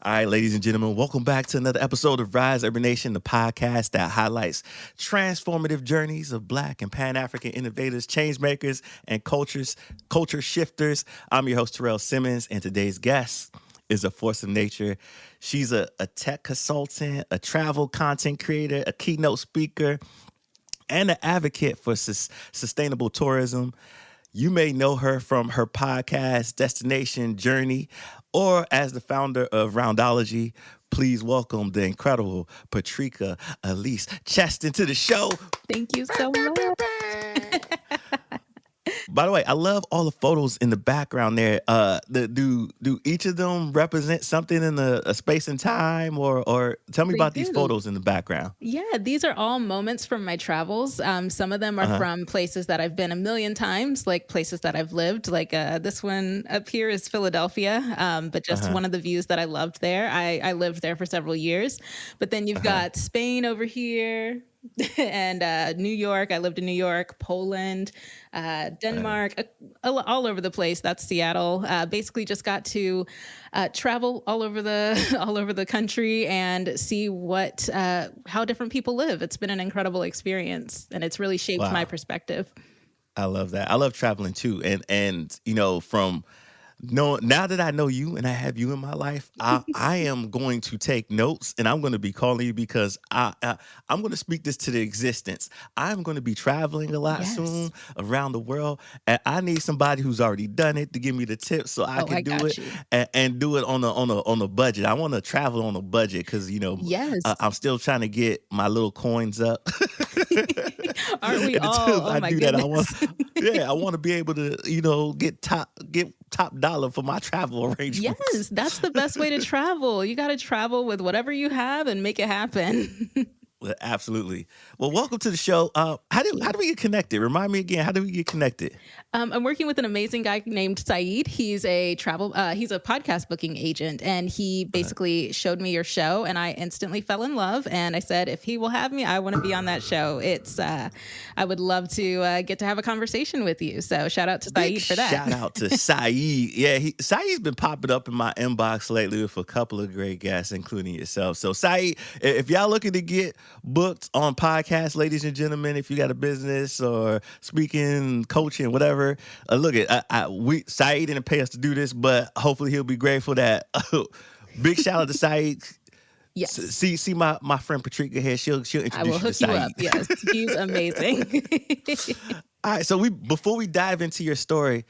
All right, ladies and gentlemen, welcome back to another episode of Rise Urban Nation, the podcast that highlights transformative journeys of Black and Pan-African innovators, change makers, and culture shifters. I'm your host, Taryell Simmons, and today's guest is a force of nature. She's a tech consultant, a travel content creator, a keynote speaker, and an advocate for sustainable tourism. You may know her from her podcast, Destination Journey, or as the founder of Roundology. Please welcome the incredible Patrika Alis Cheston to the show. Thank you so much. By the way, I love all the photos in the background there. Do each of them represent something in a space and time, or tell me about these photos in the background? Yeah, these are all moments from my travels. Some of them are from places that I've been a million times, like places that I've lived. Like this one up here is Philadelphia, but just one of the views that I loved there. I lived there for several years. But then you've got Spain over here. And New York, I lived in New York, Poland, Denmark, all over the place. That's Seattle. Basically, just got to travel all over the country and see how different people live. It's been an incredible experience, and it's really shaped my perspective. I love that. I love traveling too, and from. No, now that I know you and I have you in my life, I am going to take notes, and I'm going to be calling you because I'm going to speak this to the existence. I'm going to be traveling a lot soon around the world, and I need somebody who's already done it to give me the tips so I can do it and do it on a budget. I want to travel on a budget because I'm still trying to get my little coins up. Aren't we all? Oh my goodness. I want to be able to get top dollar for my travel arrangements. Yes, that's the best way to travel. You got to travel with whatever you have and make it happen. Absolutely. Well, welcome to the show. How do we get connected? Remind me again. How do we get connected? I'm working with an amazing guy named Saeed. He's a podcast booking agent, and he basically showed me your show, and I instantly fell in love. And I said, if he will have me, I want to be on that show. I would love to get to have a conversation with you. So shout out to Saeed for that. Shout out to Saeed. Yeah, Saeed's been popping up in my inbox lately with a couple of great guests, including yourself. So Saeed, if y'all looking to get booked on podcasts, ladies and gentlemen, if you got a business or speaking, coaching, whatever, Saeed didn't pay us to do this, but hopefully he'll be grateful that. Big shout out to Saeed. Yes. See my friend Patrika here. She'll introduce I will you hook to Saeed. you up. Yes, he's amazing. All right, so before we dive into your story,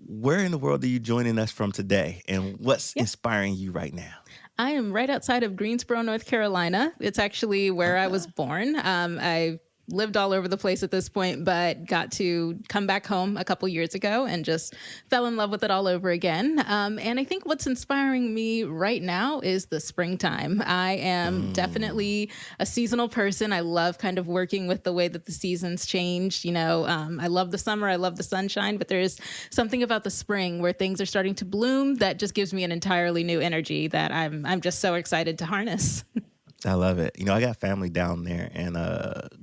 where in the world are you joining us from today, and what's inspiring you right now? I am right outside of Greensboro, North Carolina. It's actually where I was born. I lived all over the place at this point, but got to come back home a couple years ago and just fell in love with it all over again. And I think what's inspiring me right now is the springtime. I am definitely a seasonal person. I love kind of working with the way that the seasons change. I love the summer. I love the sunshine, but there's something about the spring where things are starting to bloom that just gives me an entirely new energy that I'm just so excited to harness. I love it. I got family down there in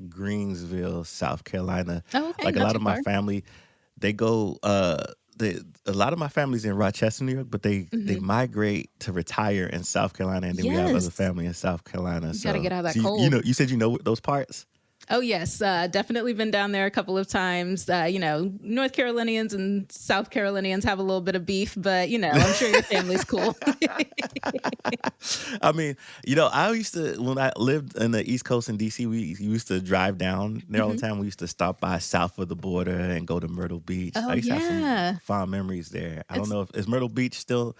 Greensville, South Carolina. Oh, okay. Like a lot of my family, they go. A lot of my family's in Rochester, New York, but they migrate to retire in South Carolina, and then we have other family in South Carolina. You gotta get out of that cold. You said those parts. Oh, yes. Definitely been down there a couple of times. North Carolinians and South Carolinians have a little bit of beef, but, I'm sure your family's cool. I mean, I used to, when I lived in the East Coast in D.C., we used to drive down there all the time. We used to stop by south of the border and go to Myrtle Beach. Oh, I used to have some fond memories there. I don't know is Myrtle Beach still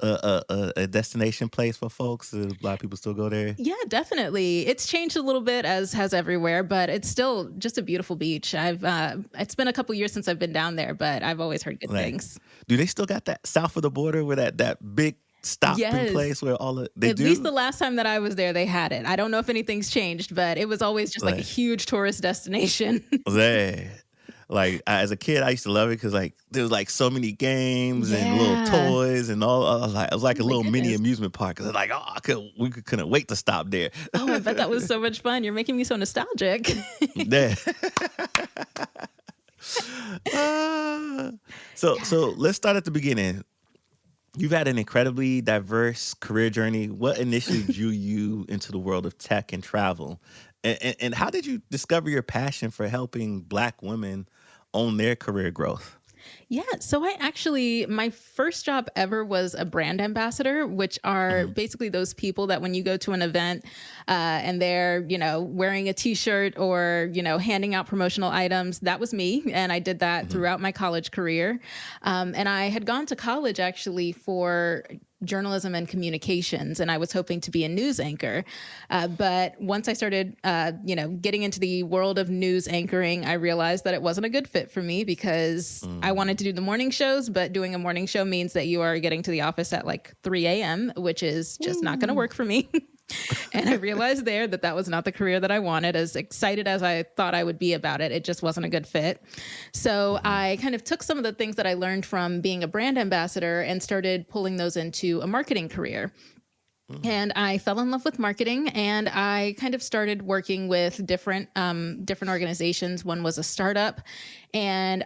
a destination place for folks? A lot of people still go there? Yeah, definitely. It's changed a little bit, as has everywhere, but it's still just a beautiful beach. It's been a couple years since I've been down there, but I've always heard good things. Do they still got that south of the border where that big stopping place where at least the last time that I was there, they had it. I don't know if anything's changed, but it was always just like a huge tourist destination. Like as a kid, I used to love it because there was so many games and little toys and all. It was like a little mini amusement park. Cause we couldn't wait to stop there. Oh, I bet that was so much fun. You're making me so nostalgic. Yeah. So let's start at the beginning. You've had an incredibly diverse career journey. What initially drew you into the world of tech and travel? And how did you discover your passion for helping Black women own their career growth? Yeah. So I actually, my first job ever was a brand ambassador, which are Mhm, basically those people that when you go to an event and they're, wearing a t-shirt or, handing out promotional items, that was me. And I did that mhm, throughout my college career. And I had gone to college actually for journalism and communications, and I was hoping to be a news anchor. But once I started, getting into the world of news anchoring, I realized that it wasn't a good fit for me because I wanted mm, to do the morning shows, but doing a morning show means that you are getting to the office at like 3 a.m., which is just not going to woo. work for me. And I realized there that that was not the career that I wanted. As excited as I thought I would be about it, it just wasn't a good fit. So Mhm, I kind of took some of the things that I learned from being a brand ambassador and started pulling those into a marketing career. mm, And I fell in love with marketing, and I kind of started working with different organizations. One was a startup, and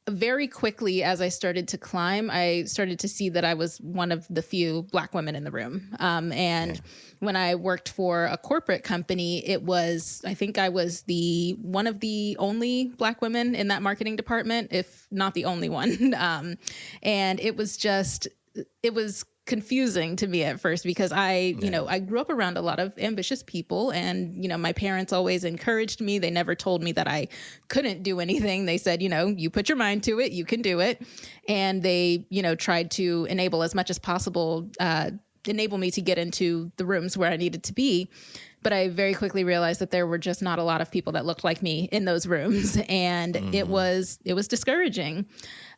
very quickly as I started to climb, I started to see that I was one of the few Black women in the room. And yeah. when I worked for a corporate company, I think I was the one of the only Black women in that marketing department, if not the only one. And it was confusing to me at first because Yeah. I grew up around a lot of ambitious people, and, my parents always encouraged me. They never told me that I couldn't do anything. They said, you put your mind to it, you can do it. And they, tried to enable as much as possible, enable me to get into the rooms where I needed to be. But I very quickly realized that there were just not a lot of people that looked like me in those rooms. And Mhm, it was discouraging.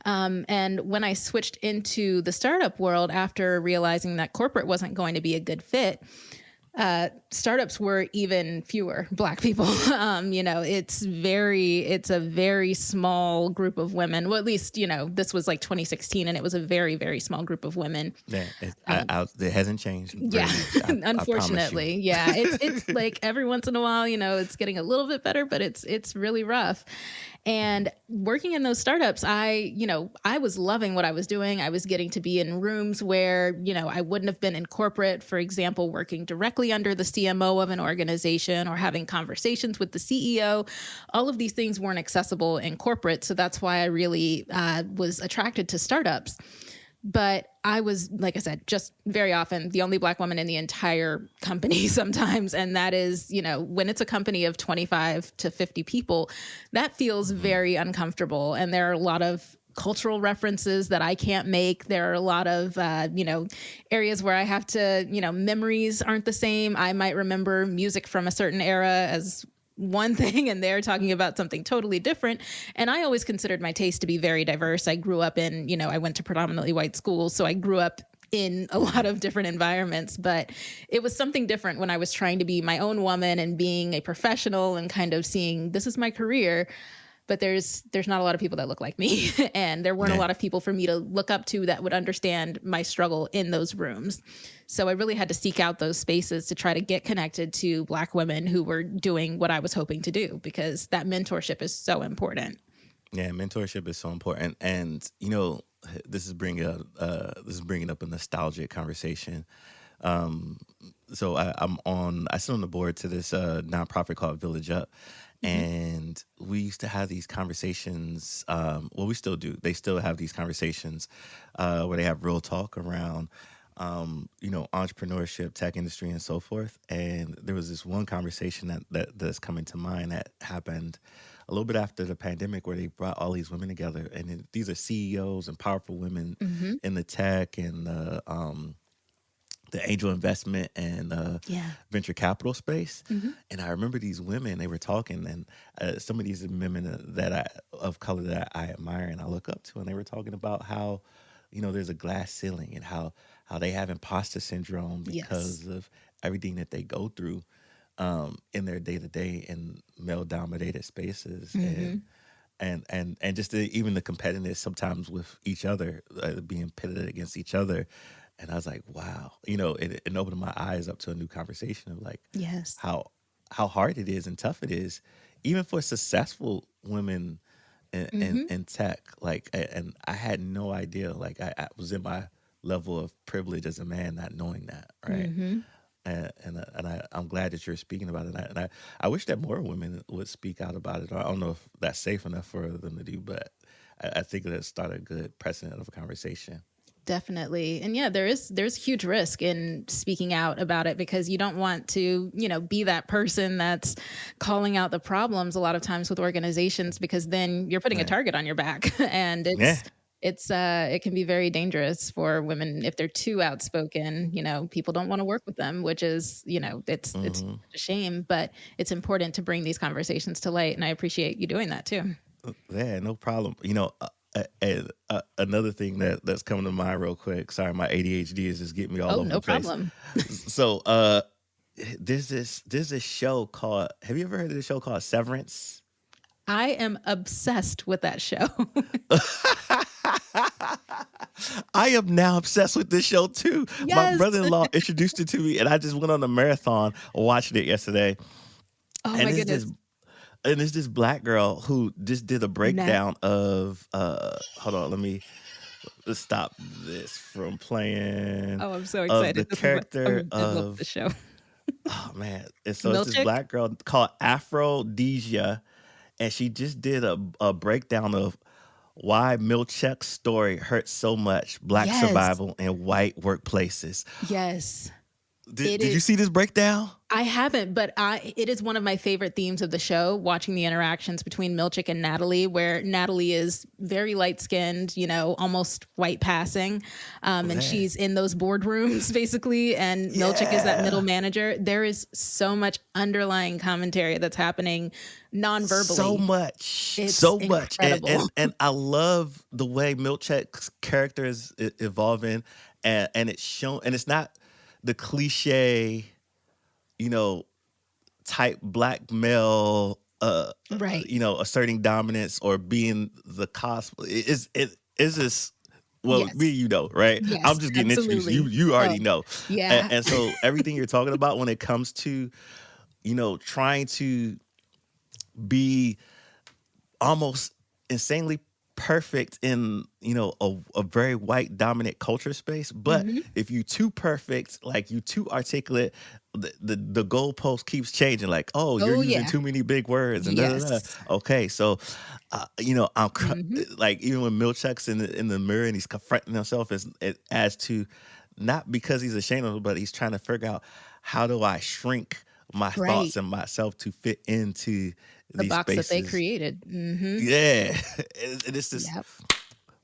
And when I switched into the startup world after realizing that corporate wasn't going to be a good fit, startups were even fewer Black people. It's a very small group of women. Well, at least, this was like 2016, and it was a very, very small group of women. yeah, Um, it hasn't changed yeah, very much. I promise you. unfortunately. Yeah. It's like every once in a while, it's getting a little bit better, but it's really rough. Mhm, And working in those startups, I was loving what I was doing. I was getting to be in rooms where, I wouldn't have been in corporate, for example, working directly under the CMO of an organization or having conversations with the CEO. All of these things weren't accessible in corporate. So that's why I really was attracted to startups. But I was, like I said, just very often the only Black woman in the entire company sometimes. And that is, when it's a company of 25 to 50 people, that feels mhm, very uncomfortable. And there are a lot of cultural references that I can't make. There are a lot of, areas where I have to, memories aren't the same. I might remember music from a certain era as one thing, and they're talking about something totally different. And I always considered my taste to be very diverse. I grew up in, I went to predominantly white schools, so I grew up in a lot mhm. of different environments, but it was something different when I was trying to be my own woman and being a professional and kind of seeing this is my career. But there's not a lot of people that look like me, and there weren't a Yeah. lot of people for me to look up to that would understand my struggle in those rooms. So I really had to seek out those spaces to try to get connected to Black women who were doing what I was hoping to do, because that mentorship is so important. Yeah, mentorship is so important, and this is bringing up a nostalgic conversation. Um, so I sit on the board to this nonprofit called Village Up, Hmm. and we used to have these conversations. Well, we still do. They still have these conversations where they have real talk around. Entrepreneurship, tech industry, and so forth. And there was this one conversation that's coming to mind that happened a little bit after the pandemic, where they brought all these women together, and these are CEOs and powerful women Hmm. in the tech and the angel investment and Yeah. venture capital space. Hmm. And I remember these women, they were talking, and some of these women that I of color that I admire and I look up to, and they were talking about how, there's a glass ceiling, and how they have imposter syndrome Yes. because of everything that they go through in their day to day in male dominated spaces, and Hmm. just even the competitiveness sometimes with each other, being pitted against each other. And I was like, wow, it opened my eyes up to a new conversation of like Yes. how hard it is and tough it is, even for successful women in Hmm. tech. Like, and I had no idea. Like, I was in my level of privilege as a man not knowing that, right? Mm-hmm. I'm glad that you're speaking about it. I wish that more women would speak out about it. I don't know if that's safe enough for them to do, but I think that start a good precedent of a conversation. Definitely. And yeah, there's huge risk in speaking out about it because you don't want to, be that person that's calling out the problems a lot of times with organizations because then you're putting a Right. target on your back and Yeah. it can be very dangerous for women if they're too outspoken. People don't want to work with them, which is, it's Hmm. a shame, but it's important to bring these conversations to light and I appreciate you doing that too. Yeah, no problem. Another thing that's coming to mind real quick. Sorry, my ADHD is just getting me all Oh, over no the place. problem. So, there's this show called. Have you ever heard of this show called Severance? I am obsessed with that show. I am now obsessed with this show too. My Yes. brother-in-law introduced it to me, and I just went on a marathon watching it yesterday. Oh And my it's this goodness. and it's this black girl who just did a Nat. breakdown of hold on, let me stop this from playing, Oh, I'm so of the excited. This is what character I love the of, show. oh man, and so it's this Milchick? black girl called Aphrodisia, and she just did a breakdown of why Milchek's story hurts so much black Yes. survival in white workplaces. Yes. Did, It did you is. see this breakdown? I haven't, but it is one of my favorite themes of the show, watching the interactions between Milchick and Natalie, where Natalie is very light skinned, almost white passing. And Yeah. she's in those boardrooms basically. And Milchick is that middle Yeah. manager. There is so much underlying commentary that's happening So non-verbally. much, It's so much, and incredible. and and I love the way Milchek's character is evolving, and it's shown, and it's not the cliche, you know, type black male, Right. asserting dominance or being the cosplay. It is this. Well, me, Yes. right? I'm Yes, just getting introduced. You absolutely. you Oh, already know, and, yeah. and so everything you're talking about when it comes to trying to be almost insanely perfect in a very white dominant culture space, but Mhm. if you too perfect, like you too articulate, the goalpost keeps changing, like, oh, you're Oh, using yeah. too many big words and da, da, da. Yes. Okay, so Mhm. like, even when Milchek's in the mirror and he's confronting himself as to, not because he's ashamed of it, but he's trying to figure out, how do I shrink my Right. thoughts and myself to fit into The these box that they spaces. created. Mhm. Yeah, and it's just, Yep.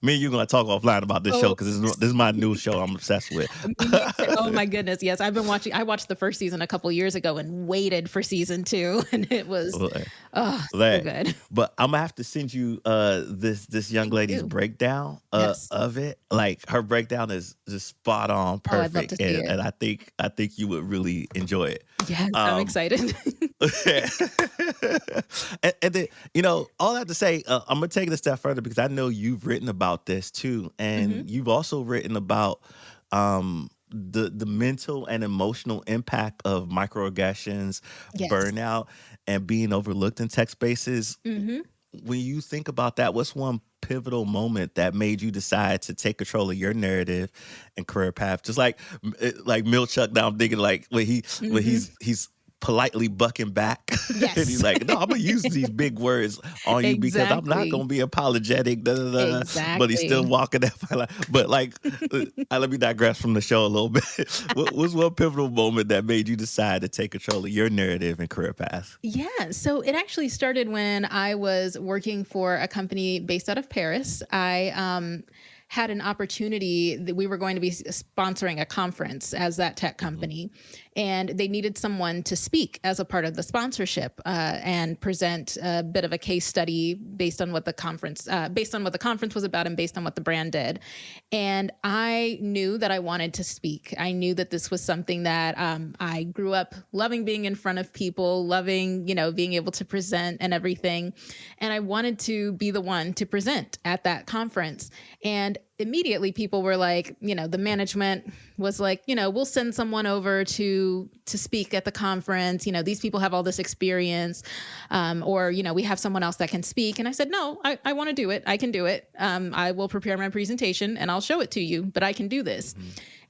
me and you gonna talk offline about this show Oh, because this is my new show I'm obsessed with. me too. Oh my goodness, yes, I watched the first season a couple years ago and waited for season 2, and it was, Like, oh, so like, good. but I'm gonna have to send you this young Please lady's do. breakdown Yes. of it. Like, her breakdown is just spot on, Oh, I'd love to perfect, see and it. I think you would really enjoy it. Yes, I'm Um, excited. and then, all that to say, I'm gonna take it a step further because I know you've written about this too, Mhm. and you've also written about the mental and emotional impact of microaggressions, Yes. burnout, and being overlooked in tech spaces. Mhm. When you think about that, what's one pivotal moment that made you decide to take control of your narrative and career path? Just like Milchuck. Now I'm thinking, like, when Mhm. he's politely bucking back, and he's Yes. like, "No, I'm gonna use these big words on you because I'm not Exactly. gonna be apologetic." Da, da, da, da. But he's still Exactly. walking that fine line. But, like, let me digress from the show a little bit. What was one pivotal moment that made you decide to take control of your narrative and career path? Yeah, so it actually started when I was working for a company based out of Paris. I had an opportunity that we were going to be sponsoring a conference as that tech Hmm. company, and they needed someone to speak as a part of the sponsorship and present a bit of a case study based on what the conference was about, and based on what the brand did. And I knew that I wanted to speak. I knew that this was something that I grew up loving being in front of people, loving, being able to present and everything. And I wanted to be the one to present at that conference. And immediately people were like, the management was like, we'll send someone over to speak at the conference. These people have all this experience, or, we have someone else that can speak. And I said, no, I want to do it. I can do it. I will prepare my presentation and I'll show it to you, but I can do this.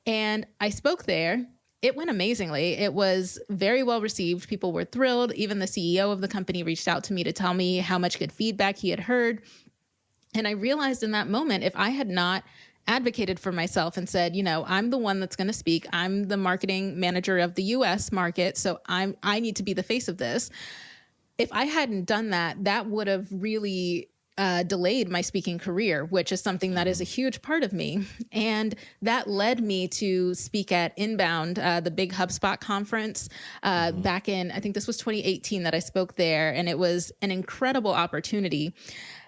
And I spoke there. It went amazingly. It was very well received. People were thrilled. Even the CEO of the company reached out to me to tell me how much good feedback he had heard. And I realized in that moment, if I had not advocated for myself and said, I'm the one that's going to speak, I'm the marketing manager of the US market, so I need to be the face of this. If I hadn't done that, that would have really delayed my speaking career, which is something that is a huge part of me. And that led me to speak at Inbound, the big HubSpot conference back in, I think this was 2018 that I spoke there. And it was an incredible opportunity.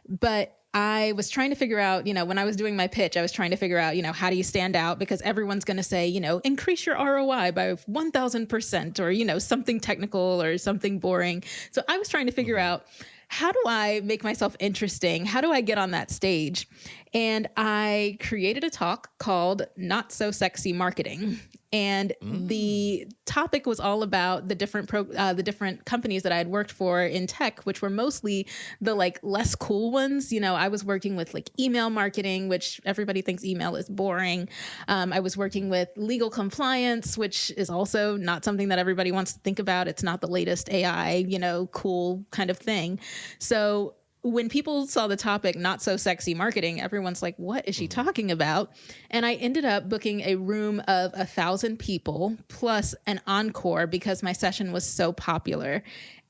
But I was trying to figure out, when I was doing my pitch, I was trying to figure out, how do you stand out? Because everyone's going to say, increase your ROI by 1000% or, something technical or something boring. So I was trying to figure out, how do I make myself interesting? How do I get on that stage? And I created a talk called Not So Sexy Marketing. And the topic was all about the different companies that I had worked for in tech, which were mostly the less cool ones. I was working with email marketing, which everybody thinks email is boring. I was working with legal compliance, which is also not something that everybody wants to think about. It's not the latest AI, cool kind of thing. So when people saw the topic, Not So Sexy Marketing, everyone's like, what is she talking about? And I ended up booking a room of 1,000 people plus an encore because my session was so popular.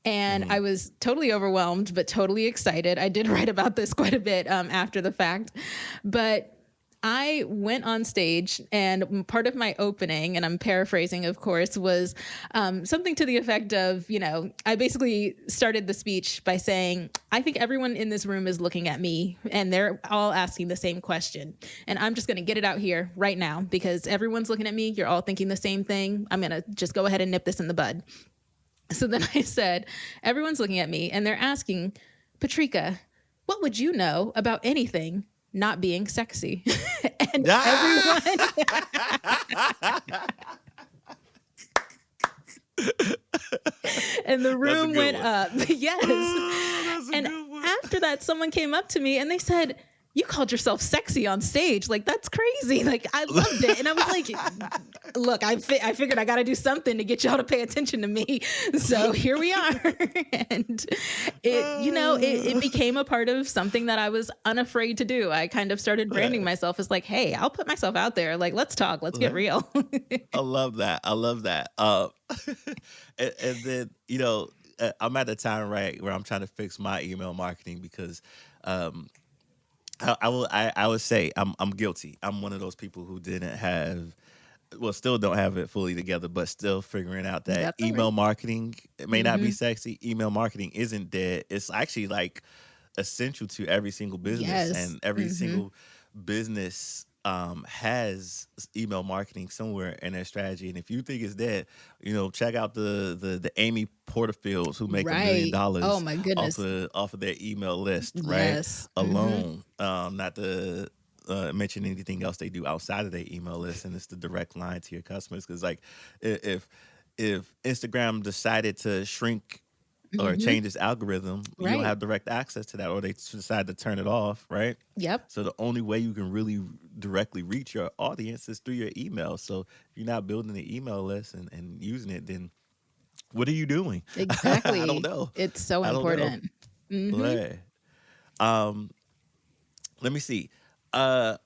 And I was totally overwhelmed, but totally excited. I did write about this quite a bit after the fact. But I went on stage, and part of my opening, and I'm paraphrasing, of course, was something to the effect of, I basically started the speech by saying, I think everyone in this room is looking at me and they're all asking the same question. And I'm just going to get it out here right now because everyone's looking at me. You're all thinking the same thing. I'm going to just go ahead and nip this in the bud. So then I said, everyone's looking at me and they're asking, Patrika, what would you know about anything not being sexy? And everyone and the room went up. Yes. And after that, someone came up to me and they said, you called yourself sexy on stage. That's crazy. I loved it. And I was like, look, I figured I got to do something to get y'all to pay attention to me. So here we are. And it became a part of something that I was unafraid to do. I kind of started branding myself as hey, I'll put myself out there. Let's talk, let's get real. I love that. And then, I'm at the time, right, where I'm trying to fix my email marketing because, I would say I'm guilty. I'm one of those people who still don't have it fully together, but still figuring out that email marketing, it may not be sexy. Email marketing isn't dead. It's actually essential to every single business, and every single business has email marketing somewhere in their strategy. And if you think it's dead, check out the Amy Porterfields who make $1 million oh my goodness. off of their email list, right? Alone. Not to mention anything else they do outside of their email list, and it's the direct line to your customers. Because if Instagram decided to shrink or change its algorithm, you don't have direct access to that, or they decide to turn it off, right? Yep. So the only way you can really directly reach your audience is through your email. So if you're not building an email list and using it, then what are you doing? Exactly. I don't know. It's so important. Right. Let me see. I'm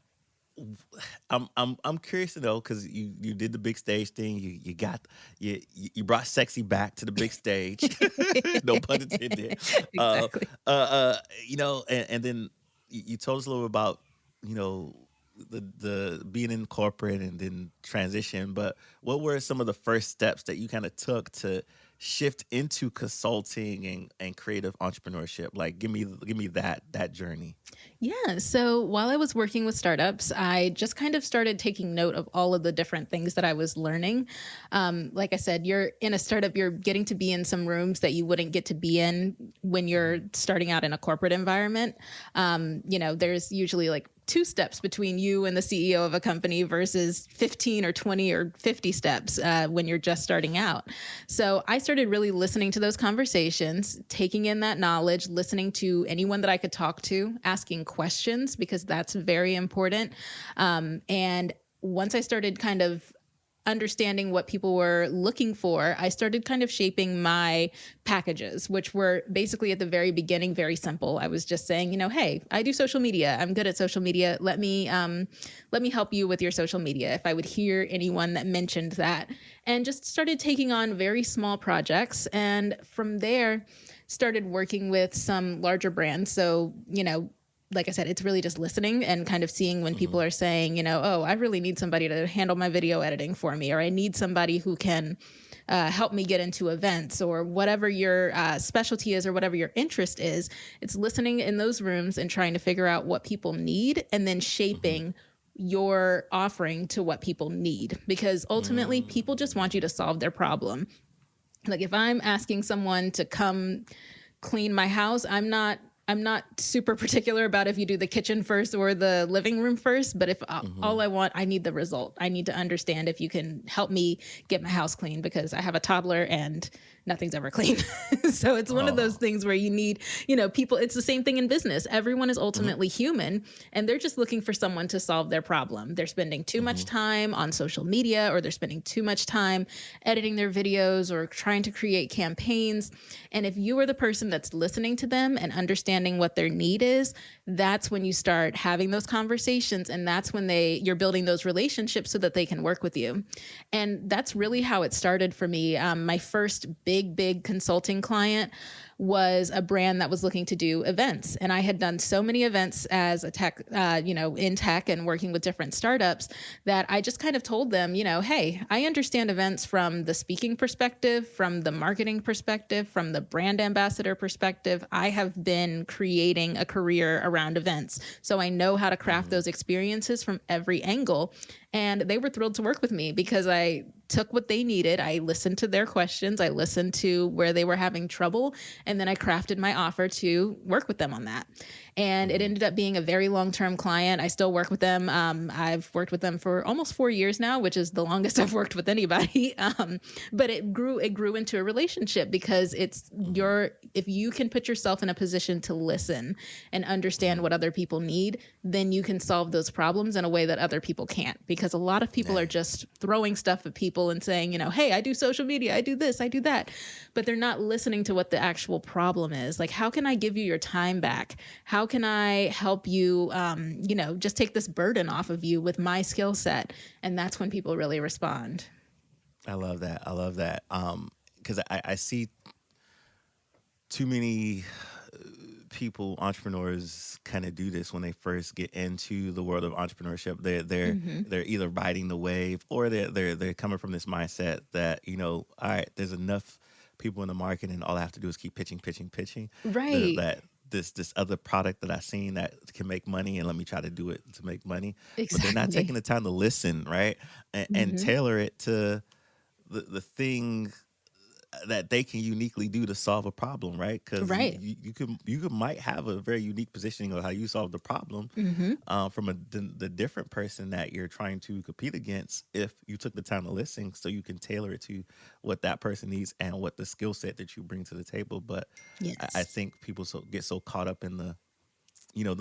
curious to know, because you did the big stage thing. You brought sexy back to the big stage. No pun intended. Exactly. And then you told us a little about the being in corporate and then transition. But what were some of the first steps that you kind of took to shift into consulting and creative entrepreneurship? Give me that journey. Yeah. So while I was working with startups, I just kind of started taking note of all of the different things that I was learning. Like I said, you're in a startup, you're getting to be in some rooms that you wouldn't get to be in when you're starting out in a corporate environment. There's usually 2 steps between you and the CEO of a company versus 15 or 20 or 50 steps when you're just starting out. So I started really listening to those conversations, taking in that knowledge, listening to anyone that I could talk to, asking questions, because that's very important. And once I started kind of understanding what people were looking for, I started kind of shaping my packages, which were basically at the very beginning very simple. I was just saying, hey, I do social media. I'm good at social media. Let me help you with your social media. If I would hear anyone that mentioned that, and just started taking on very small projects, and from there started working with some larger brands. So, like I said, it's really just listening and kind of seeing when people are saying, oh, I really need somebody to handle my video editing for me, or I need somebody who can help me get into events, or whatever your specialty is or whatever your interest is. It's listening in those rooms and trying to figure out what people need, and then shaping your offering to what people need, because ultimately people just want you to solve their problem. Like if I'm asking someone to come clean my house, I'm not super particular about if you do the kitchen first or the living room first, but if all I need the result. I need to understand if you can help me get my house clean, because I have a toddler and nothing's ever clean. So it's one of those things where you need, people, it's the same thing in business. Everyone is ultimately human, and they're just looking for someone to solve their problem. They're spending too much time on social media, or they're spending too much time editing their videos or trying to create campaigns. And if you are the person that's listening to them and understanding what their need is, that's when you start having those conversations, and that's when you're building those relationships so that they can work with you. And that's really how it started for me. My first big consulting client was a brand that was looking to do events. And I had done so many events as a tech, in tech and working with different startups, that I just kind of told them, hey, I understand events from the speaking perspective, from the marketing perspective, from the brand ambassador perspective. I have been creating a career around events, so I know how to craft those experiences from every angle. And they were thrilled to work with me because I took what they needed. I listened to their questions. I listened to where they were having trouble. And then I crafted my offer to work with them on that. And it ended up being a very long-term client. I still work with them. I've worked with them for almost 4 years now, which is the longest I've worked with anybody. But it grew into a relationship, because if you can put yourself in a position to listen and understand what other people need, then you can solve those problems in a way that other people can't. Because a lot of people are just throwing stuff at people and saying, hey, I do social media, I do this, I do that. But they're not listening to what the actual problem is. Like, how can I give you your time back? How can I help you, just take this burden off of you with my skill set? And that's when people really respond. I love that. Because I see too many people, entrepreneurs, kind of do this when they first get into the world of entrepreneurship. They're either riding the wave, or they're coming from this mindset that, all right, there's enough people in the market, and all I have to do is keep pitching. Right. That this other product that I've seen that can make money, and let me try to do it to make money. Exactly. But they're not taking the time to listen, right? And tailor it to the thing that they can uniquely do to solve a problem, right? Because you might have a very unique positioning of how you solve the problem from the different person that you're trying to compete against, if you took the time to listen, so you can tailor it to what that person needs and what the skill set that you bring to the table. But yes. I think people get so caught up in the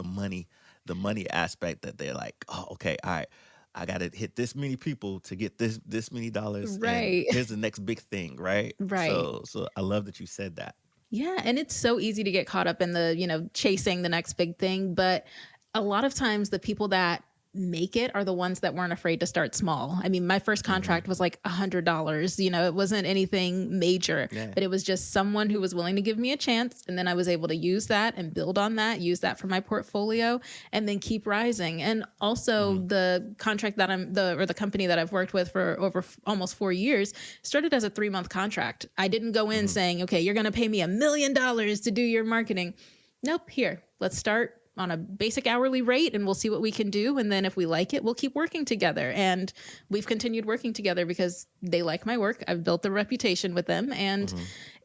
money aspect that they're like, oh, okay, all right, I got to hit this many people to get this many dollars. Right. And here's the next big thing, right? Right. So I love that you said that. Yeah. And it's so easy to get caught up in the, chasing the next big thing. But a lot of times the people that make it are the ones that weren't afraid to start small. I mean, my first contract was like $100, it wasn't anything major, but it was just someone who was willing to give me a chance. And then I was able to use that and build on that, use that for my portfolio, and then keep rising. And also the contract that the company that I've worked with for over almost 4 years started as a 3-month contract. I didn't go in saying, okay, you're going to pay me $1 million to do your marketing. Nope. Here, let's start on a basic hourly rate and we'll see what we can do. And then if we like it, we'll keep working together. And we've continued working together because they like my work. I've built a reputation with them, and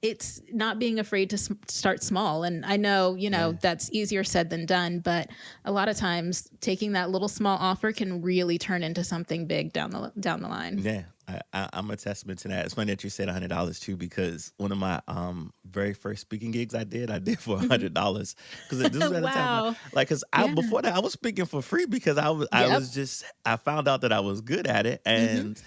it's not being afraid to start small. And I know, that's easier said than done, but a lot of times taking that little small offer can really turn into something big down the line. Yeah. I'm a testament to that. It's funny that you said $100 too, because one of my very first speaking gigs I did for $100, because this was at a time because before that I was speaking for free because I found out that I was good at it, and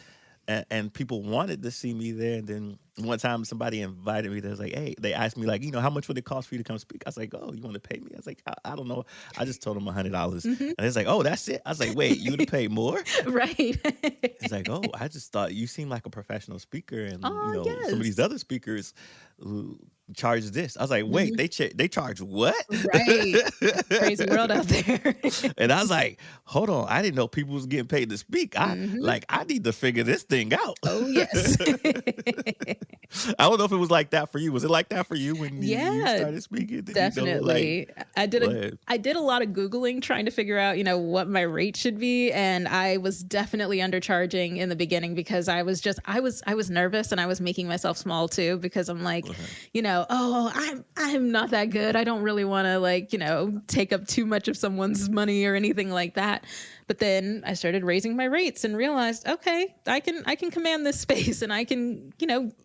people wanted to see me there. And then one time somebody invited me. They was like, hey, they asked me like, how much would it cost for you to come speak? I was like, oh, you want to pay me? I was like, I don't know. I just told them $100. And it's like, oh, that's it. I was like, wait, you would have paid more? Right. It's like, oh, I just thought you seemed like a professional speaker. And, some of these other speakers who charge this. I was like, wait, they charge what? Right. Crazy world out there. And I was like, hold on. I didn't know people was getting paid to speak. I need to figure this thing out. Oh, yes. I don't know if it was like that for you. Was it like that for you when you started speaking? Definitely. I did a lot of Googling trying to figure out, what my rate should be. And I was definitely undercharging in the beginning because I was nervous, and I was making myself small too, because I'm like, I'm not that good. I don't really want to take up too much of someone's money or anything like that. But then I started raising my rates and realized, okay, I can command this space, and I can,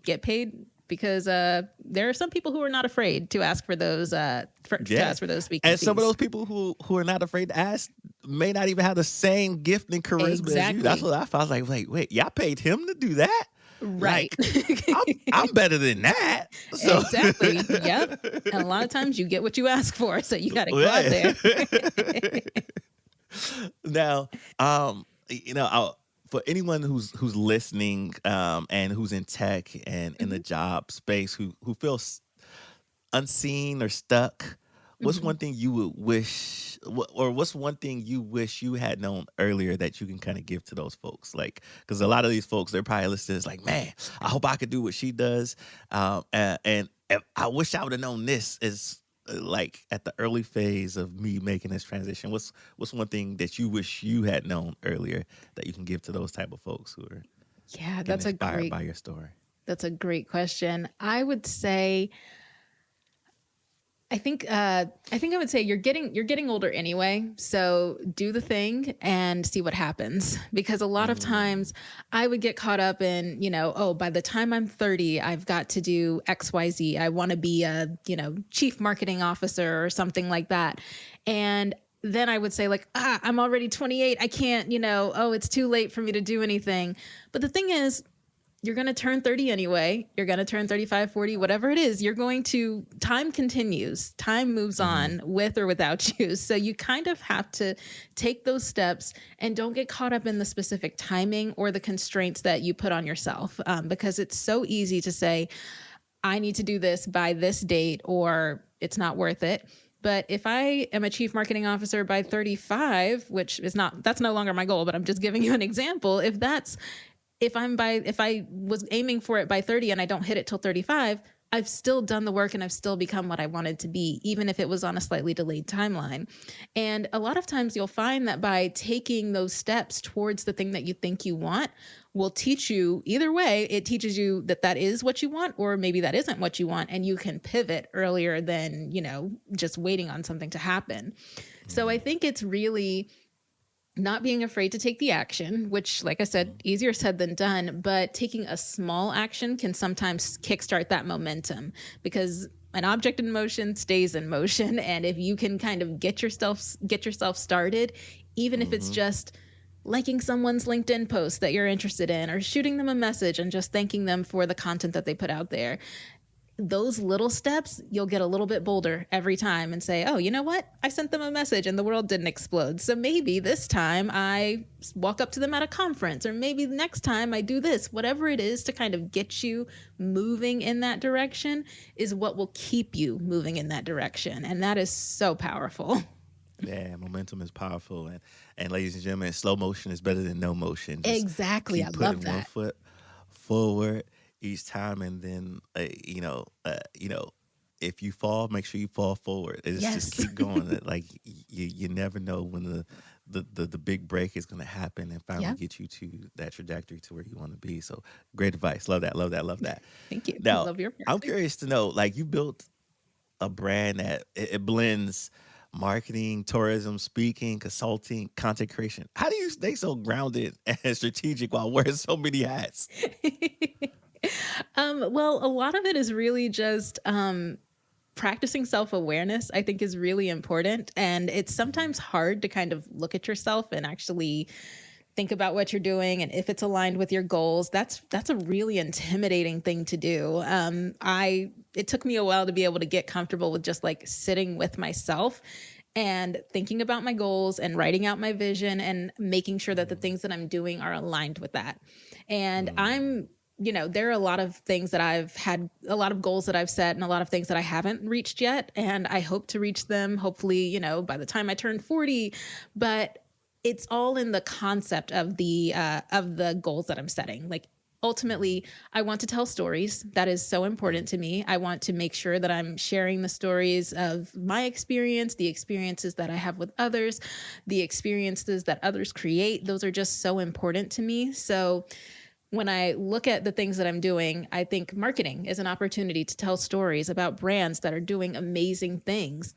get paid, because there are some people who are not afraid to ask for those to ask for those speaking and fees. Some of those people who are not afraid to ask may not even have the same gift and charisma as you. That's what I felt. I was like, wait, y'all paid him to do that? Right. I'm better than that. So. Exactly. Yep. And a lot of times you get what you ask for, so you got to go out there. Now, for anyone who's listening and who's in tech and in the job space who feels unseen or stuck, what's one thing you would wish, or what's one thing you wish you had known earlier that you can kind of give to those folks? Like, because a lot of these folks, they're probably listening, it's like, man, I hope I could do what she does. And I wish I would have known this is like at the early phase of me making this transition. What's one thing that you wish you had known earlier that you can give to those type of folks who are inspired by your story? That's a great question. I would say, I think I would say you're getting older anyway. So do the thing and see what happens. Because a lot of times I would get caught up in, by the time I'm 30, I've got to do XYZ. I want to be a, chief marketing officer or something like that. And then I would say like, I'm already 28. I can't, it's too late for me to do anything. But the thing is, you're going to turn 30 anyway. You're going to turn 35, 40, whatever it is. Time continues. Time moves on with or without you. So you kind of have to take those steps and don't get caught up in the specific timing or the constraints that you put on yourself. Because it's so easy to say, I need to do this by this date, or it's not worth it. But if I am a chief marketing officer by 35, that's no longer my goal, but I'm just giving you an example. If I was aiming for it by 30 and I don't hit it till 35, I've still done the work and I've still become what I wanted to be, even if it was on a slightly delayed timeline. And a lot of times you'll find that by taking those steps towards the thing that you think you want will teach you either way. It teaches you that is what you want, or maybe that isn't what you want. And you can pivot earlier than, just waiting on something to happen. So I think it's really not being afraid to take the action, which, like I said, easier said than done, but taking a small action can sometimes kickstart that momentum, because an object in motion stays in motion. And if you can kind of get yourself started, even if it's just liking someone's LinkedIn post that you're interested in, or shooting them a message and just thanking them for the content that they put out there, those little steps, you'll get a little bit bolder every time and say, oh, you know what? I sent them a message and the world didn't explode. So maybe this time I walk up to them at a conference, or maybe the next time I do this. Whatever it is to kind of get you moving in that direction is what will keep you moving in that direction. And that is so powerful. Yeah, momentum is powerful. And ladies and gentlemen, slow motion is better than no motion. Just exactly. I love that. One foot forward each time, and then if you fall, make sure you fall forward. It's just Yes. keep going. Like you never know when the big break is going to happen and finally Yeah. get you to that trajectory to where you want to be. So great advice. Love that. Love that. Love that. Thank you. Now, Love your I'm part. curious to know, like, you built a brand that it blends marketing, tourism, speaking, consulting, content creation. How do you stay so grounded and strategic while wearing so many hats? Well, a lot of it is really just practicing self-awareness, I think, is really important. And it's Mhm. sometimes hard to kind of look at yourself and actually think about what you're doing and if it's aligned with your goals. That's a really intimidating thing to do. I It took me a while to be able to get comfortable with just like sitting with myself and thinking about my goals and writing out my vision and making sure that the Mhm. things that I'm doing are aligned with that. And Mm. there are a lot of things that I've had, a lot of goals that I've set, and a lot of things that I haven't reached yet. And I hope to reach them, hopefully, by the time I turn 40. But it's all in the concept of the goals that I'm setting. Like, Mhm. ultimately, I want to tell stories. That is so Mhm. important to me. I want to make sure that I'm sharing the stories of my experience, the experiences that I have with others, the experiences that others create. Those are just so important to me. So when I look at the things that I'm doing, I think marketing is an opportunity to tell stories about brands that are doing amazing things.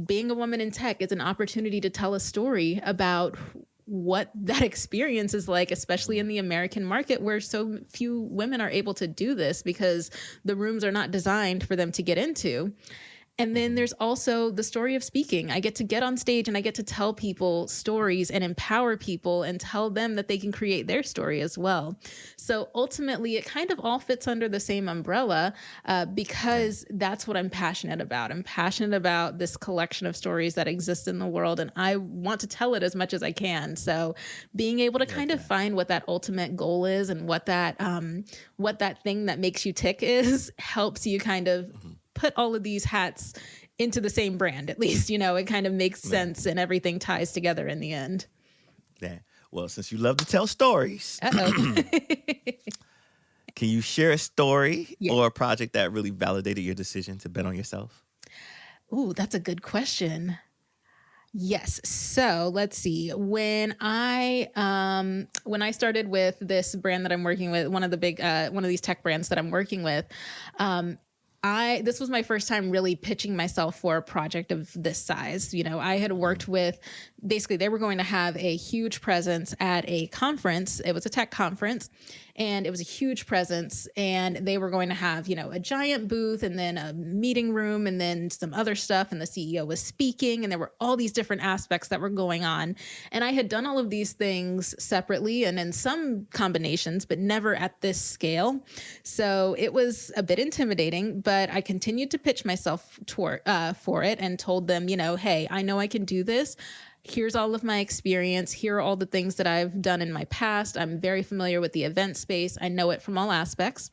Being a woman in tech is an opportunity to tell a story about what that experience is like, especially Mhm. in the American market where so few women are able to do this because the rooms are not designed for them to get into. And then Mhm. there's also the story of speaking. I get on stage and I get to tell people stories and empower people and tell them that they can create their story as well. So ultimately, it kind of all fits under the same umbrella Yeah. because that's what I'm passionate about. I'm passionate about this collection of stories that exist in the world, and I want to tell it as much as I can. So being able to Love kind of that. find what that ultimate goal is and what that thing that makes you tick is helps you kind of Mhm. put all of these hats into the same brand. At least, it kind of makes Yeah. sense and everything ties together in the end. Yeah. Well, since you love to tell stories, Uh-oh. can you share a story Yeah. or a project that really validated your decision to bet on yourself? Ooh, that's a good question. Yes. So let's see. When I started with this brand that I'm working with, one of these tech brands that I'm working with, um, I this was my first time really pitching myself for a project of this size. I had Mhm. worked with, basically they were going to have a huge presence at a conference. It was a tech conference, and it was a huge presence, and they were going to have, a giant booth and then a meeting room and then some other stuff, and the CEO was speaking, and there were all these different aspects that were going on. And I had done all of these things separately and in some combinations, but never at this scale. So it was a bit intimidating, but I continued to pitch myself for it and told them, hey, I know I can do this. Here's all of my experience. Here are all the things that I've done in my past. I'm very familiar with the event space. I know it from all aspects.